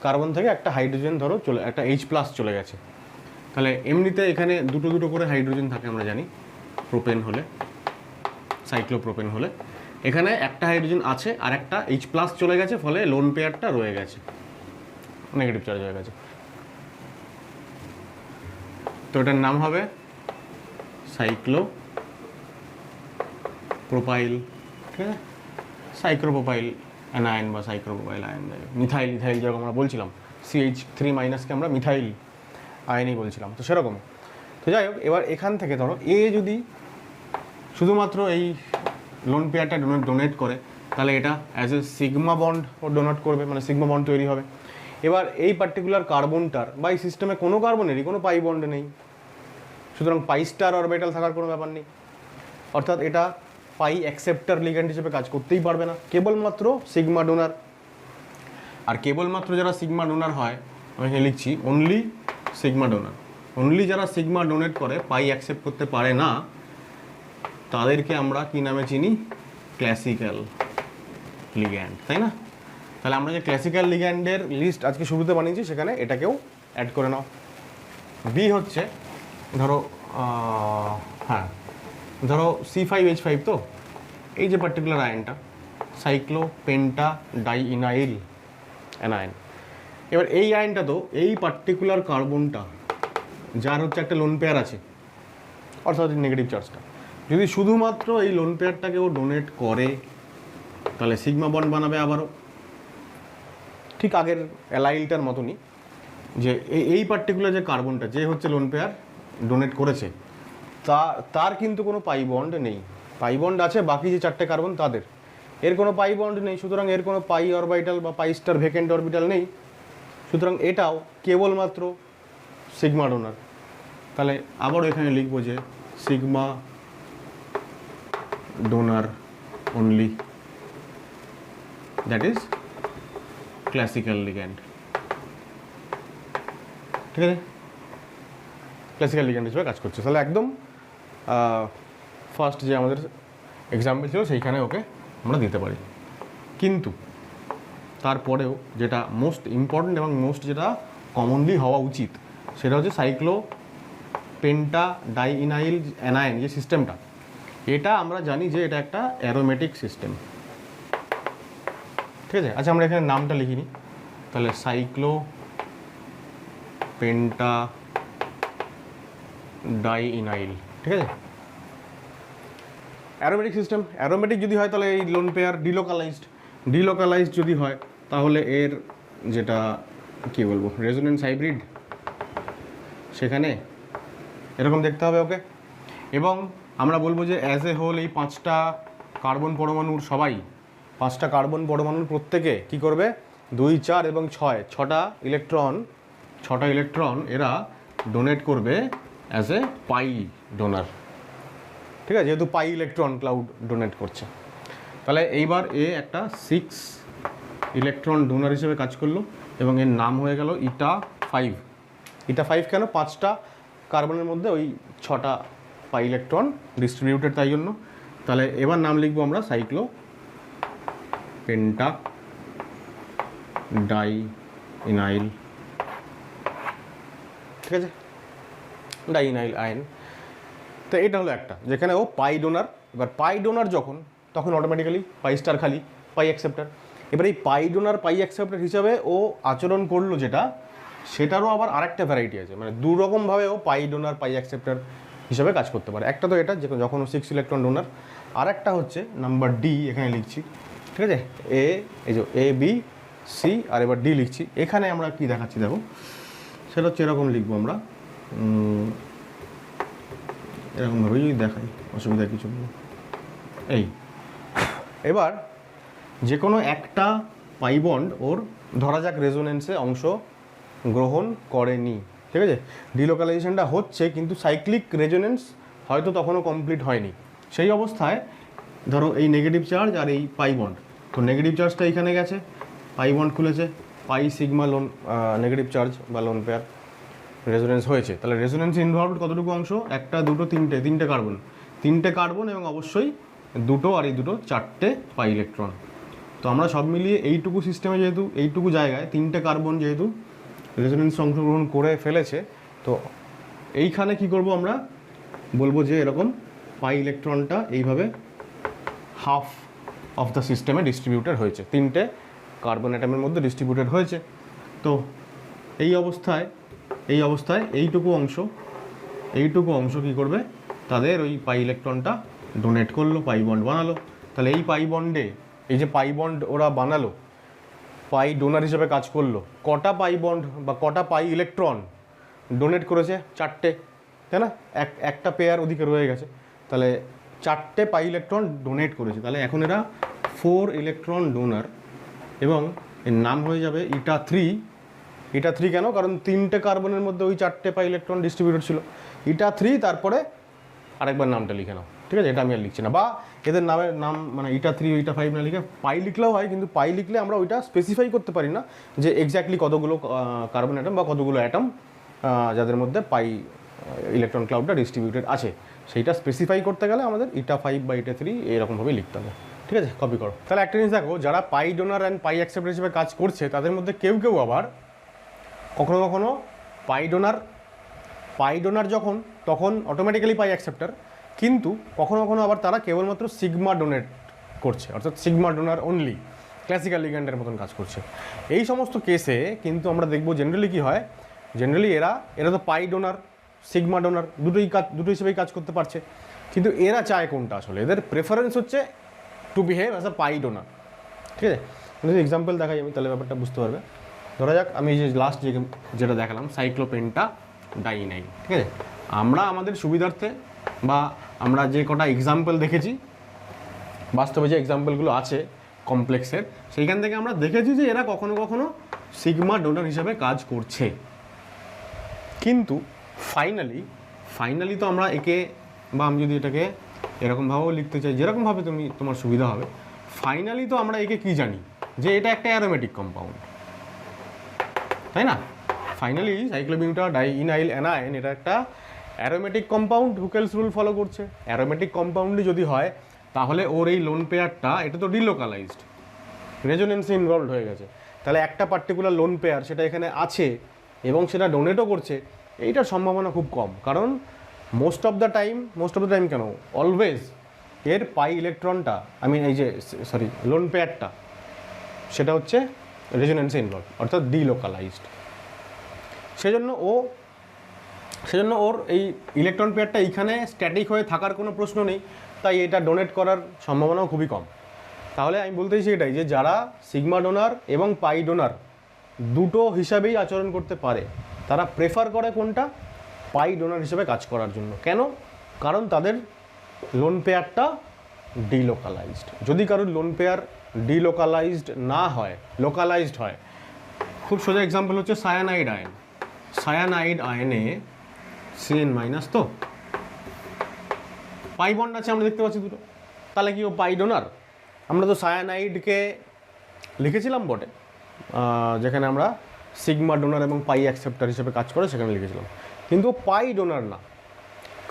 কার্বন থেকে একটা হাইড্রোজেন ধরো একটা H+ চলে গেছে, তাহলে এমনিতে এখানে দুটো দুটো করে হাইড্রোজেন থাকে আমরা জানি, প্রোপেন হলে, সাইক্লোপ্রোপেন হলে। এখানে একটা হাইড্রোজেন আছে আর একটা H+ চলে গেছে, ফলে লোন পেয়ারটা রয়ে গেছে, নেগেটিভ চার্জ হয়ে গেছে। তো এটার নাম হবে সাইক্লোপ্রোপাইল, ঠিক আছে, সাইক্লোপ্রোপাইল অ্যানায়ন বা সাইক্লোপ্রোপাইল আয়ন। মিথাইল ইথাইল যেরকম আমরা বলছিলাম, CH3- কে আমরা মিথাইল আয়নই বলছিলাম, তো সেরকম। তো যাই হোক, এবার এখান থেকে ধরো এ যদি শুধুমাত্র এই লোন পেয়ারটা ডোনেট করে, তাহলে এটা অ্যাজ এ সিগমা বন্ড ও ডোনেট করবে, মানে সিগমা বন্ড তৈরি হবে। এবার এই পার্টিকুলার কার্বনটার বা এই সিস্টেমে কোনো কার্বনেরই কোনো পাই বন্ড নেই, সুতরাং পাই স্টার অরবিটাল থাকার কোনো ব্যাপার নেই, অর্থাৎ এটা পাই অ্যাকসেপ্টার লিগ্যান্ড হিসেবে কাজ করতেই পারবে না, কেবলমাত্র সিগমা ডোনার। আর কেবলমাত্র যারা সিগমা ডোনার হয়, আমি এখানে লিখছি অনলি সিগমা ডোনার, অনলি যারা সিগমা ডোনেট করে পাই অ্যাকসেপ্ট করতে পারে না, তাদেরকে আমরা কি নামে চিনি? ক্লাসিক্যাল লিগ্যান্ড, তাই না? তাহলে আমরা যে ক্লাসিক্যাল লিগ্যান্ডের লিস্ট আজকে শুরুতে বানিয়েছি, সেখানে এটাকেও অ্যাড করে নাও। বি হচ্ছে ধরো হ্যাঁ, ধরো C5H5, তো এই যে পার্টিকুলার আয়নটা সাইক্লোপেন্টা ডাইইনাইল অ্যানায়ন। এবার এই আয়নটা তো এই পার্টিকুলার কার্বনটা যার হচ্ছে একটা লোন পেয়ার আছে, অর্থাৎ নেগেটিভ চার্জটা, যদি শুধুমাত্র এই লোন পেয়ারটাকে ও ডোনেট করে, তাহলে সিগমা বন্ড বানাবে আবারও, ঠিক আগের অ্যালাইলটার মতনই, যে এই পার্টিকুলার যে কার্বনটা যে হচ্ছে লোন পেয়ার ডোনেট করেছে, তার কিন্তু কোনো পাই বন্ড নেই। পাই বন্ড আছে বাকি যে চারটে কার্বন তাদের, এর কোনো পাই বন্ড নেই, সুতরাং এর কোনো পাই অরবিটাল বা পাই স্টার ভেকেন্ট অরবিটাল নেই, সুতরাং এটাও কেবলমাত্র সিগমা ডোনার। তাহলে আবারও এখানে লিখবো যে sigma donor only, that is classical ligand, ঠিক আছে, ক্লাসিক্যাল লিগ্যান্ড হিসেবে কাজ করছে। তাহলে একদম ফার্স্ট যে আমাদের এক্সাম্পল ছিল সেইখানে ওকে আমরা দিতে পারি। কিন্তু তারপরেও যেটা মোস্ট ইম্পর্ট্যান্ট এবং মোস্ট যেটা কমনলি হওয়া উচিত, সেটা হচ্ছে সাইক্লোপেন্টা ডাইইনাইল অ্যানায়ন যে সিস্টেমটা, এটা আমরা জানি যে এটা একটা অ্যারোমেটিক সিস্টেম, ঠিক আছে। আচ্ছা, আমরা এখানে নামটা লিখিনি, তাহলে সাইক্লোপেন্টা ডাইইনাইল, ঠিক আছে। অ্যারোমেটিক সিস্টেম, অ্যারোমেটিক যদি হয় তাহলে এই লোন পেয়ার ডিলোকালাইজড যদি হয়, তাহলে এর যেটা কী বলবো রেজোনেন্স হাইব্রিড, সেখানে এরকম দেখতে হবে ওকে। এবং আমরা বলবো যে অ্যাজ এ হোল এই পাঁচটা কার্বন পরমাণুর প্রত্যেকে কী করবে? 2, 4 এবং 6 ছটা ইলেকট্রন এরা ডোনেট করবে অ্যাজ এ পাই ডোনার, ঠিক আছে, যেহেতু পাই ইলেকট্রন ক্লাউড ডোনেট করছে। তাহলে এইবার এ একটা 6 ইলেকট্রন ডোনার হিসেবে কাজ করলো এবং এর নাম হয়ে গেল ইটা 5 কেন? 5টা কার্বনের মধ্যে ওই 6টা পাই ইলেকট্রন ডিস্ট্রিবিউটেড, তাই জন্য। তাহলে এবার নাম লিখবো আমরা সাইক্লোপেন্টা ডাইইনাইল, ঠিক আছে, ডাইইনাইল আয়ন। তো এটা হলো একটা যেখানে ও পাই ডোনার। এবার পাই ডোনার তখন অটোমেটিক্যালি পাই স্টার খালি, পাই অ্যাকসেপ্টার। এবার এই পাই ডোনার পাই অ্যাকসেপ্টার হিসাবে ও আচরণ করলো সেটারও আবার আরেকটা ভ্যারাইটি আছে, মানে দু রকমভাবে ও পাই ডোনার পাই অ্যাকসেপ্টার হিসাবে কাজ করতে পারে। একটা তো এটা যখন ও 6 ইলেকট্রন ডোনার, আর একটা হচ্ছে নাম্বার ডি, এখানে লিখছি, ঠিক আছে, এই যে A B C আর এবার ডি লিখছি। এখানে আমরা কি দেখাচ্ছি দেখো, সেটা হচ্ছে এরকম লিখবো আমরা, এরকমভাবেই যদি দেখাই, অসুবিধা কিছু নেই। এই এবার যে কোনো একটা পাই বন্ড ওর ধরা যাক রেজোনেন্সে অংশ গ্রহণ করেনি, ঠিক আছে, ডিলোকালাইজেশনটা হচ্ছে কিন্তু সাইক্লিক রেজোনেন্স হয়তো তখনও কমপ্লিট হয়নি। সেই অবস্থায় ধরো এই নেগেটিভ চার্জ আর এই পাই বন্ড, তো নেগেটিভ চার্জটা এখানে গেছে, পাই বন্ড খুলেছে, পাই সিগমা লোন নেগেটিভ চার্জ বা লোন পেয়ার রেজোনেন্স হয়েছে। তাহলে রেজোনেন্স ইনভলভড কতটুকু অংশ? 1, 2, 3, 3টে কার্বন, 3টে কার্বন এবং অবশ্যই 2 আর এই 2 4টে পাই ইলেকট্রন। তো আমরা সব মিলিয়ে এইটুকু সিস্টেমে যেহেতু এইটুকু জায়গায় 3টে কার্বন যেহেতু রেজোনেন্স অংশগ্রহণ করে ফেলেছে, তো এইখানে কি করব আমরা বলবো যে এরকম পাই ইলেকট্রনটা এইভাবে হাফ অফ দ্য সিস্টেমে ডিস্ট্রিবিউটেড হয়েছে, 3টে কার্বন অ্যাটমের মধ্যে ডিস্ট্রিবিউটেড হয়েছে। তো এই অবস্থায় এইটুকু অংশ কি করবে, তাদের ওই পাই ইলেকট্রনটা ডোনেট করলো, পাই বন্ড বানালো। তাহলে এই পাই বন্ডে, এই যে পাই বন্ড ওরা বানালো, পাই ডোনার হিসেবে কাজ করলো, কটা পাই বন্ড বা কটা পাই ইলেকট্রন ডোনেট করেছে? 4টে, তাই না? একটা পেয়ার ওদিকে রয়ে গেছে, তাহলে 4টে পাই ইলেকট্রন ডোনেট করেছে। তাহলে এখন এরা 4 ইলেকট্রন ডোনার, এবং এর নাম হয়ে যাবে ইটা 3। ইটা 3 কেন? কারণ 3টে কার্বনের মধ্যে ওই 4টে পাই ইলেকট্রন ডিস্ট্রিবিউটেড ছিল। ইটা 3, তারপরে আরেকবার নামটা লিখে নাও, ঠিক আছে? এটা আমি আর লিখছি না, বা এদের নাম মানে ইটা 3 ইটা 5 না লিখে পাই লিখলেও হয়, কিন্তু পাই লিখলে আমরা ওইটা স্পেসিফাই করতে পারি না যে এক্স্যাক্টলি কতগুলো কার্বন অ্যাটম বা কতগুলো অ্যাটম যাদের মধ্যে পাই ইলেকট্রন ক্লাউডটা ডিস্ট্রিবিউটেড আছে, সেইটা স্পেসিফাই করতে গেলে আমাদের ইটা 5 বা ইটা 3 এরকমভাবেই লিখতে হবে। ঠিক আছে, কপি করো। তাহলে একটা জিনিস দেখো, যারা পাই ডোনার অ্যান্ড পাই অ্যাকসেপ্টার হিসেবে কাজ করছে তাদের মধ্যে কেউ কেউ আবার কখনো কখনো পাই ডোনার যখন, তখন অটোমেটিক্যালি পাই অ্যাকসেপ্টার, কিন্তু কখনো কখনো আবার তারা কেবলমাত্র সিগমা ডোনেট করছে, অর্থাৎ সিগমা ডোনার অনলি, ক্লাসিক্যাল লিগ্যান্ডের মতন কাজ করছে। এই সমস্ত কেসে কিন্তু আমরা দেখব জেনারেলি কী হয়, জেনারেলি এরা তো পাই ডোনার সিগমা ডোনার দুটো হিসেবেই কাজ করতে পারছে, কিন্তু এরা চায় কোনটা? আসলে এদের প্রেফারেন্স হচ্ছে to behave as a pi donor. ঠিক আছে, যদি এক্সাম্পল দেখাই আমি, তাহলে ব্যাপারটা বুঝতে পারবে। ধরা যাক আমি যে লাস্ট যেটা দেখালাম সাইক্লোপেন্টা ডাইনাইন, ঠিক আছে, আমরা আমাদের সুবিধার্থে বা আমরা যে কটা এক্সাম্পল দেখেছি, বাস্তবে যে এক্সাম্পলগুলো আছে কমপ্লেক্সের, সেইখান থেকে আমরা দেখেছি যে এরা কখনো কখনো সিগমা ডোনার হিসাবে কাজ করছে। কিন্তু ফাইনালি তো আমরা একে, বা আমি যদি এটাকে এরকমভাবেও লিখতে চাই, যেরকমভাবে তোমার সুবিধা হবে, ফাইনালি তো আমরা একে কি জানি, যে এটা একটা অ্যারোমেটিক কম্পাউন্ড, তাই না? ফাইনালি সাইক্লোবিউটা ডাইইনাইল অ্যানায়ন এটা একটা aromatic compound, Hückel's rule follow করছে। অ্যারোমেটিক কম্পাউন্ডই যদি হয় তাহলে ওর এই লোন পেয়ারটা এটা তো ডিলোকালাইজড, রেজোনেন্সে ইনভলভড হয়ে গেছে। তাহলে একটা পার্টিকুলার লোন পেয়ার সেটা এখানে আছে এবং সেটা ডোনেটও করছে, এইটার সম্ভাবনা খুব কম। কারণ মোস্ট অফ দ্য টাইম কেন, অলওয়েজ এর পাই ইলেকট্রনটা, লোন পেয়ারটা সেটা হচ্ছে রেজোনেন্সে ইনভলভ, অর্থাৎ ডিলোকালাইজড। সেজন্য ওর এই ইলেকট্রন পেয়ারটা এইখানে স্ট্যাটিক হয়ে থাকার কোনো প্রশ্ন নেই, তাই এটা ডোনেট করার সম্ভাবনাও খুবই কম। তাহলে আমি বলতে চাইছি এটাই, যে যারা সিগমা ডোনার এবং পাই ডোনার দুটো হিসাবেই আচরণ করতে পারে, তারা প্রেফার করে কোনটা? পাই ডোনার হিসেবে কাজ করার জন্য। কেন? কারণ তাদের লোন পেয়ারটা ডিলোকালাইজড। যদি কারোর লোন পেয়ার ডিলোকালাইজড না হয়, লোকালাইজড হয়, খুব সোজা এক্সাম্পল হচ্ছে সায়ানাইড আয়ন। সায়ানাইড আয়নে CN- তো পাই বন্ড আছে, আমরা দেখতে পাচ্ছি দুটো, তাহলে কি ও পাই ডোনার? আমরা তো সায়ানাইডকে লিখেছিলাম বটে, যেখানে আমরা সিগমা ডোনার এবং পাই অ্যাকসেপ্টার হিসেবে কাজ করে সেখানে লিখেছিলাম, কিন্তু পাই ডোনার না।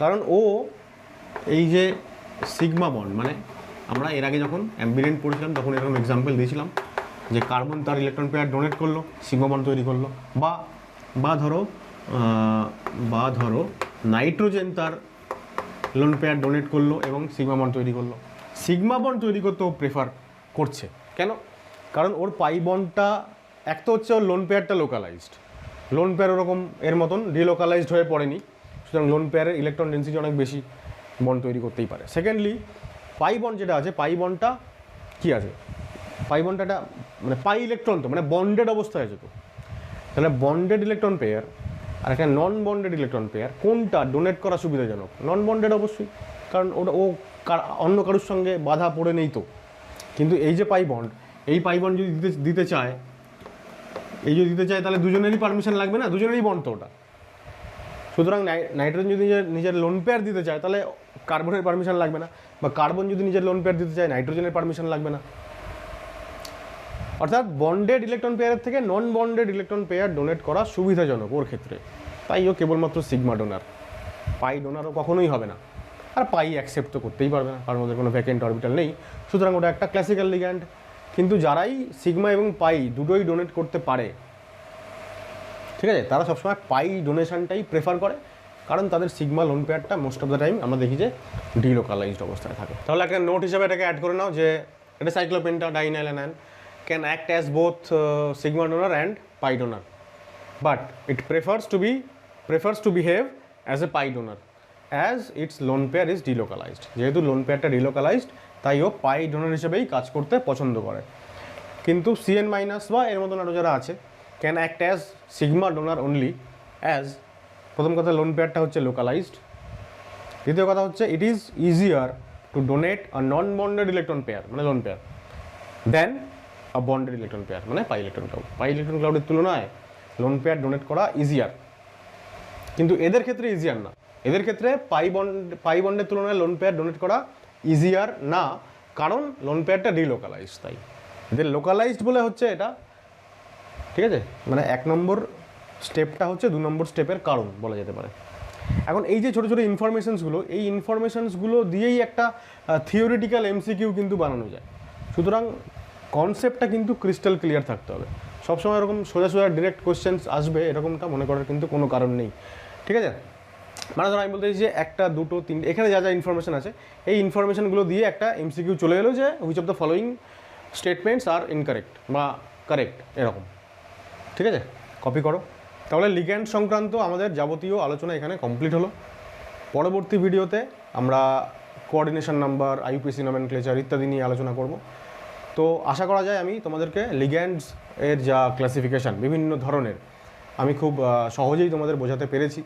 কারণ ও এই যে সিগমা বন্ড, মানে আমরা এর আগে যখন অ্যাম্বিডেন্ট পড়েছিলাম তখন এরকম এক্সাম্পল দিয়েছিলাম যে কার্বন তার ইলেকট্রন পেয়ার ডোনেট করলো, সিগমা বন্ড তৈরি করলো, বা ধরো নাইট্রোজেন তার লোন পেয়ার ডোনেট করলো এবং সিগমা বন্ড তৈরি করলো। সিগমা বন্ড তৈরি করতে ও প্রেফার করছে কেন? কারণ ওর পাই বন্ডটা এক তো হচ্ছে ওর লোন পেয়ারটা লোকালাইজড, লোন পেয়ার ওরকম এর মতন ডিলোকালাইজড হয়ে পড়েনি, সুতরাং লোন পেয়ারের ইলেকট্রন ডেন্সিটি অনেক বেশি, বন্ড তৈরি করতেই পারে। সেকেন্ডলি পাই বন্ড যেটা আছে, পাই বন্ডটা কী আছে? পাই বন্ডটা মানে পাই ইলেকট্রন তো, মানে বন্ডেড অবস্থায় আছে তো। তাহলে বন্ডেড ইলেকট্রন পেয়ার আর একটা নন বন্ডেড ইলেকট্রন পেয়ার, কোনটা ডোনেট করা সুবিধাজনক? নন বন্ডেড অবশ্যই, কারণ ও অন্য কারোর সঙ্গে বাধা পড়ে নেই তো। কিন্তু এই যে পাই বন্ড, এই পাই বন্ড যদি দিতে চায় তাহলে দুজনেরই পারমিশন লাগবে না, দুজনেরই বন্ড তো ওটা। সুতরাং নাইট্রোজেন যদি নিজের লোন পেয়ার দিতে চায় তাহলে কার্বনের পারমিশন লাগবে না, বা কার্বন যদি নিজের লোন পেয়ার দিতে চায় নাইট্রোজেনের পারমিশন লাগবে না। অর্থাৎ বন্ডেড ইলেকট্রন পেয়ারের থেকে নন বন্ডেড ইলেকট্রন পেয়ার ডোনেট করা সুবিধাজনক ওর ক্ষেত্রে, তাই ও কেবলমাত্র সিগমা ডোনার, পাই ডোনারও কখনোই হবে না। আর পাই অ্যাকসেপ্ট তো করতেই পারবে না, কারণ ওদের কোনো ভ্যাকেন্ট অরবিটাল নেই, সুতরাং ওটা একটা ক্লাসিক্যাল লিগ্যান্ড। কিন্তু যারাই সিগমা এবং পাই দুটোই ডোনেট করতে পারে, ঠিক আছে, তারা সবসময় পাই ডোনেশনটাই প্রেফার করে, কারণ তাদের সিগমা লোন পেয়ারটা মোস্ট অফ দ্য টাইম আমরা দেখি যে ডিলোকালাইজড অবস্থায় থাকে। তাহলে একটা নোট হিসাবে এটাকে অ্যাড করে নাও যে এটা cyclopentadienyl anion can act as both sigma donor and pi donor, but it prefers to behave as a pi donor as its lone pair is delocalized। যেহেতু লোন পেয়ারটা ডিলোকালাইজড তাই ও পাই ডোনার হিসেবেই কাজ করতে পছন্দ করে। কিন্তু CN মাইনাস বা এর মতন আরও যারা আছে can act as sigma donor only as, প্রথম কথা লোন পেয়ারটা হচ্ছে লোকালাইজড, দ্বিতীয় কথা হচ্ছে it is easier to donate a non bonded electron pair মানে lone pair then a bonded electron pair মানে pi electron cloud. Pi electron ক্লাউডের তুলনায় লোন পেয়ার ডোনেট করা ইজিয়ার, কিন্তু এদের ক্ষেত্রে ইজিয়ার না। এদের ক্ষেত্রে পাই বন্ডের তুলনায় লোন পেয়ার ডোনেট করা ইজিয়ার না, কারণ লোন পেয়ারটা ডিলোকালাইজড। তাই এদের লোকালাইজড বলে হচ্ছে এটা, ঠিক আছে, মানে 1 নম্বর স্টেপটা হচ্ছে 2 নম্বর স্টেপের কারণ বলা যেতে পারে। এখন এই যে ছোটো ছোটো ইনফরমেশনসগুলো, এই ইনফরমেশনসগুলো দিয়েই একটা থিওরিটিক্যাল MCQ কিন্তু বানানো যায়। সুতরাং কনসেপ্টটা কিন্তু ক্রিস্টাল ক্লিয়ার থাকতে হবে। সবসময় এরকম সোজা ডিরেক্ট কোয়েশ্চেন্স আসবে এরকমটা মনে করার কিন্তু কোনো কারণ নেই, ঠিক আছে। মানে ধরো আমি বলতে চাইছি যে 1, 2, 3 এখানে যা যা ইনফরমেশন আছে এই ইনফরমেশনগুলো দিয়ে একটা MCQ চলে এলো যে which of the following statements are incorrect বা কারেক্ট, এরকম, ঠিক আছে, কপি করো। তাহলে লিগ্যান্ড সংক্রান্ত আমাদের যাবতীয় আলোচনা এখানে কমপ্লিট হলো। পরবর্তী ভিডিওতে আমরা কোঅর্ডিনেশন নাম্বার, IUPAC নমেনক্লেচার ইত্যাদি নিয়ে আলোচনা করব। তো আশা করা যায় আমি তোমাদেরকে লিগ্যান্ডস এর যা ক্লাসিফিকেশান বিভিন্ন ধরনের আমি খুব সহজেই তোমাদের বোঝাতে পেরেছি।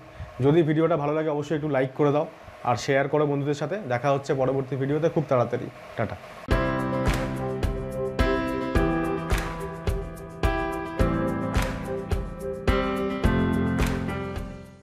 যদি ভিডিওটা ভালো লাগে অবশ্যই একটু লাইক করে দাও আর শেয়ার করো বন্ধুদের সাথে। দেখা হচ্ছে পরবর্তী ভিডিওতে খুব তাড়াতাড়ি। টাটা।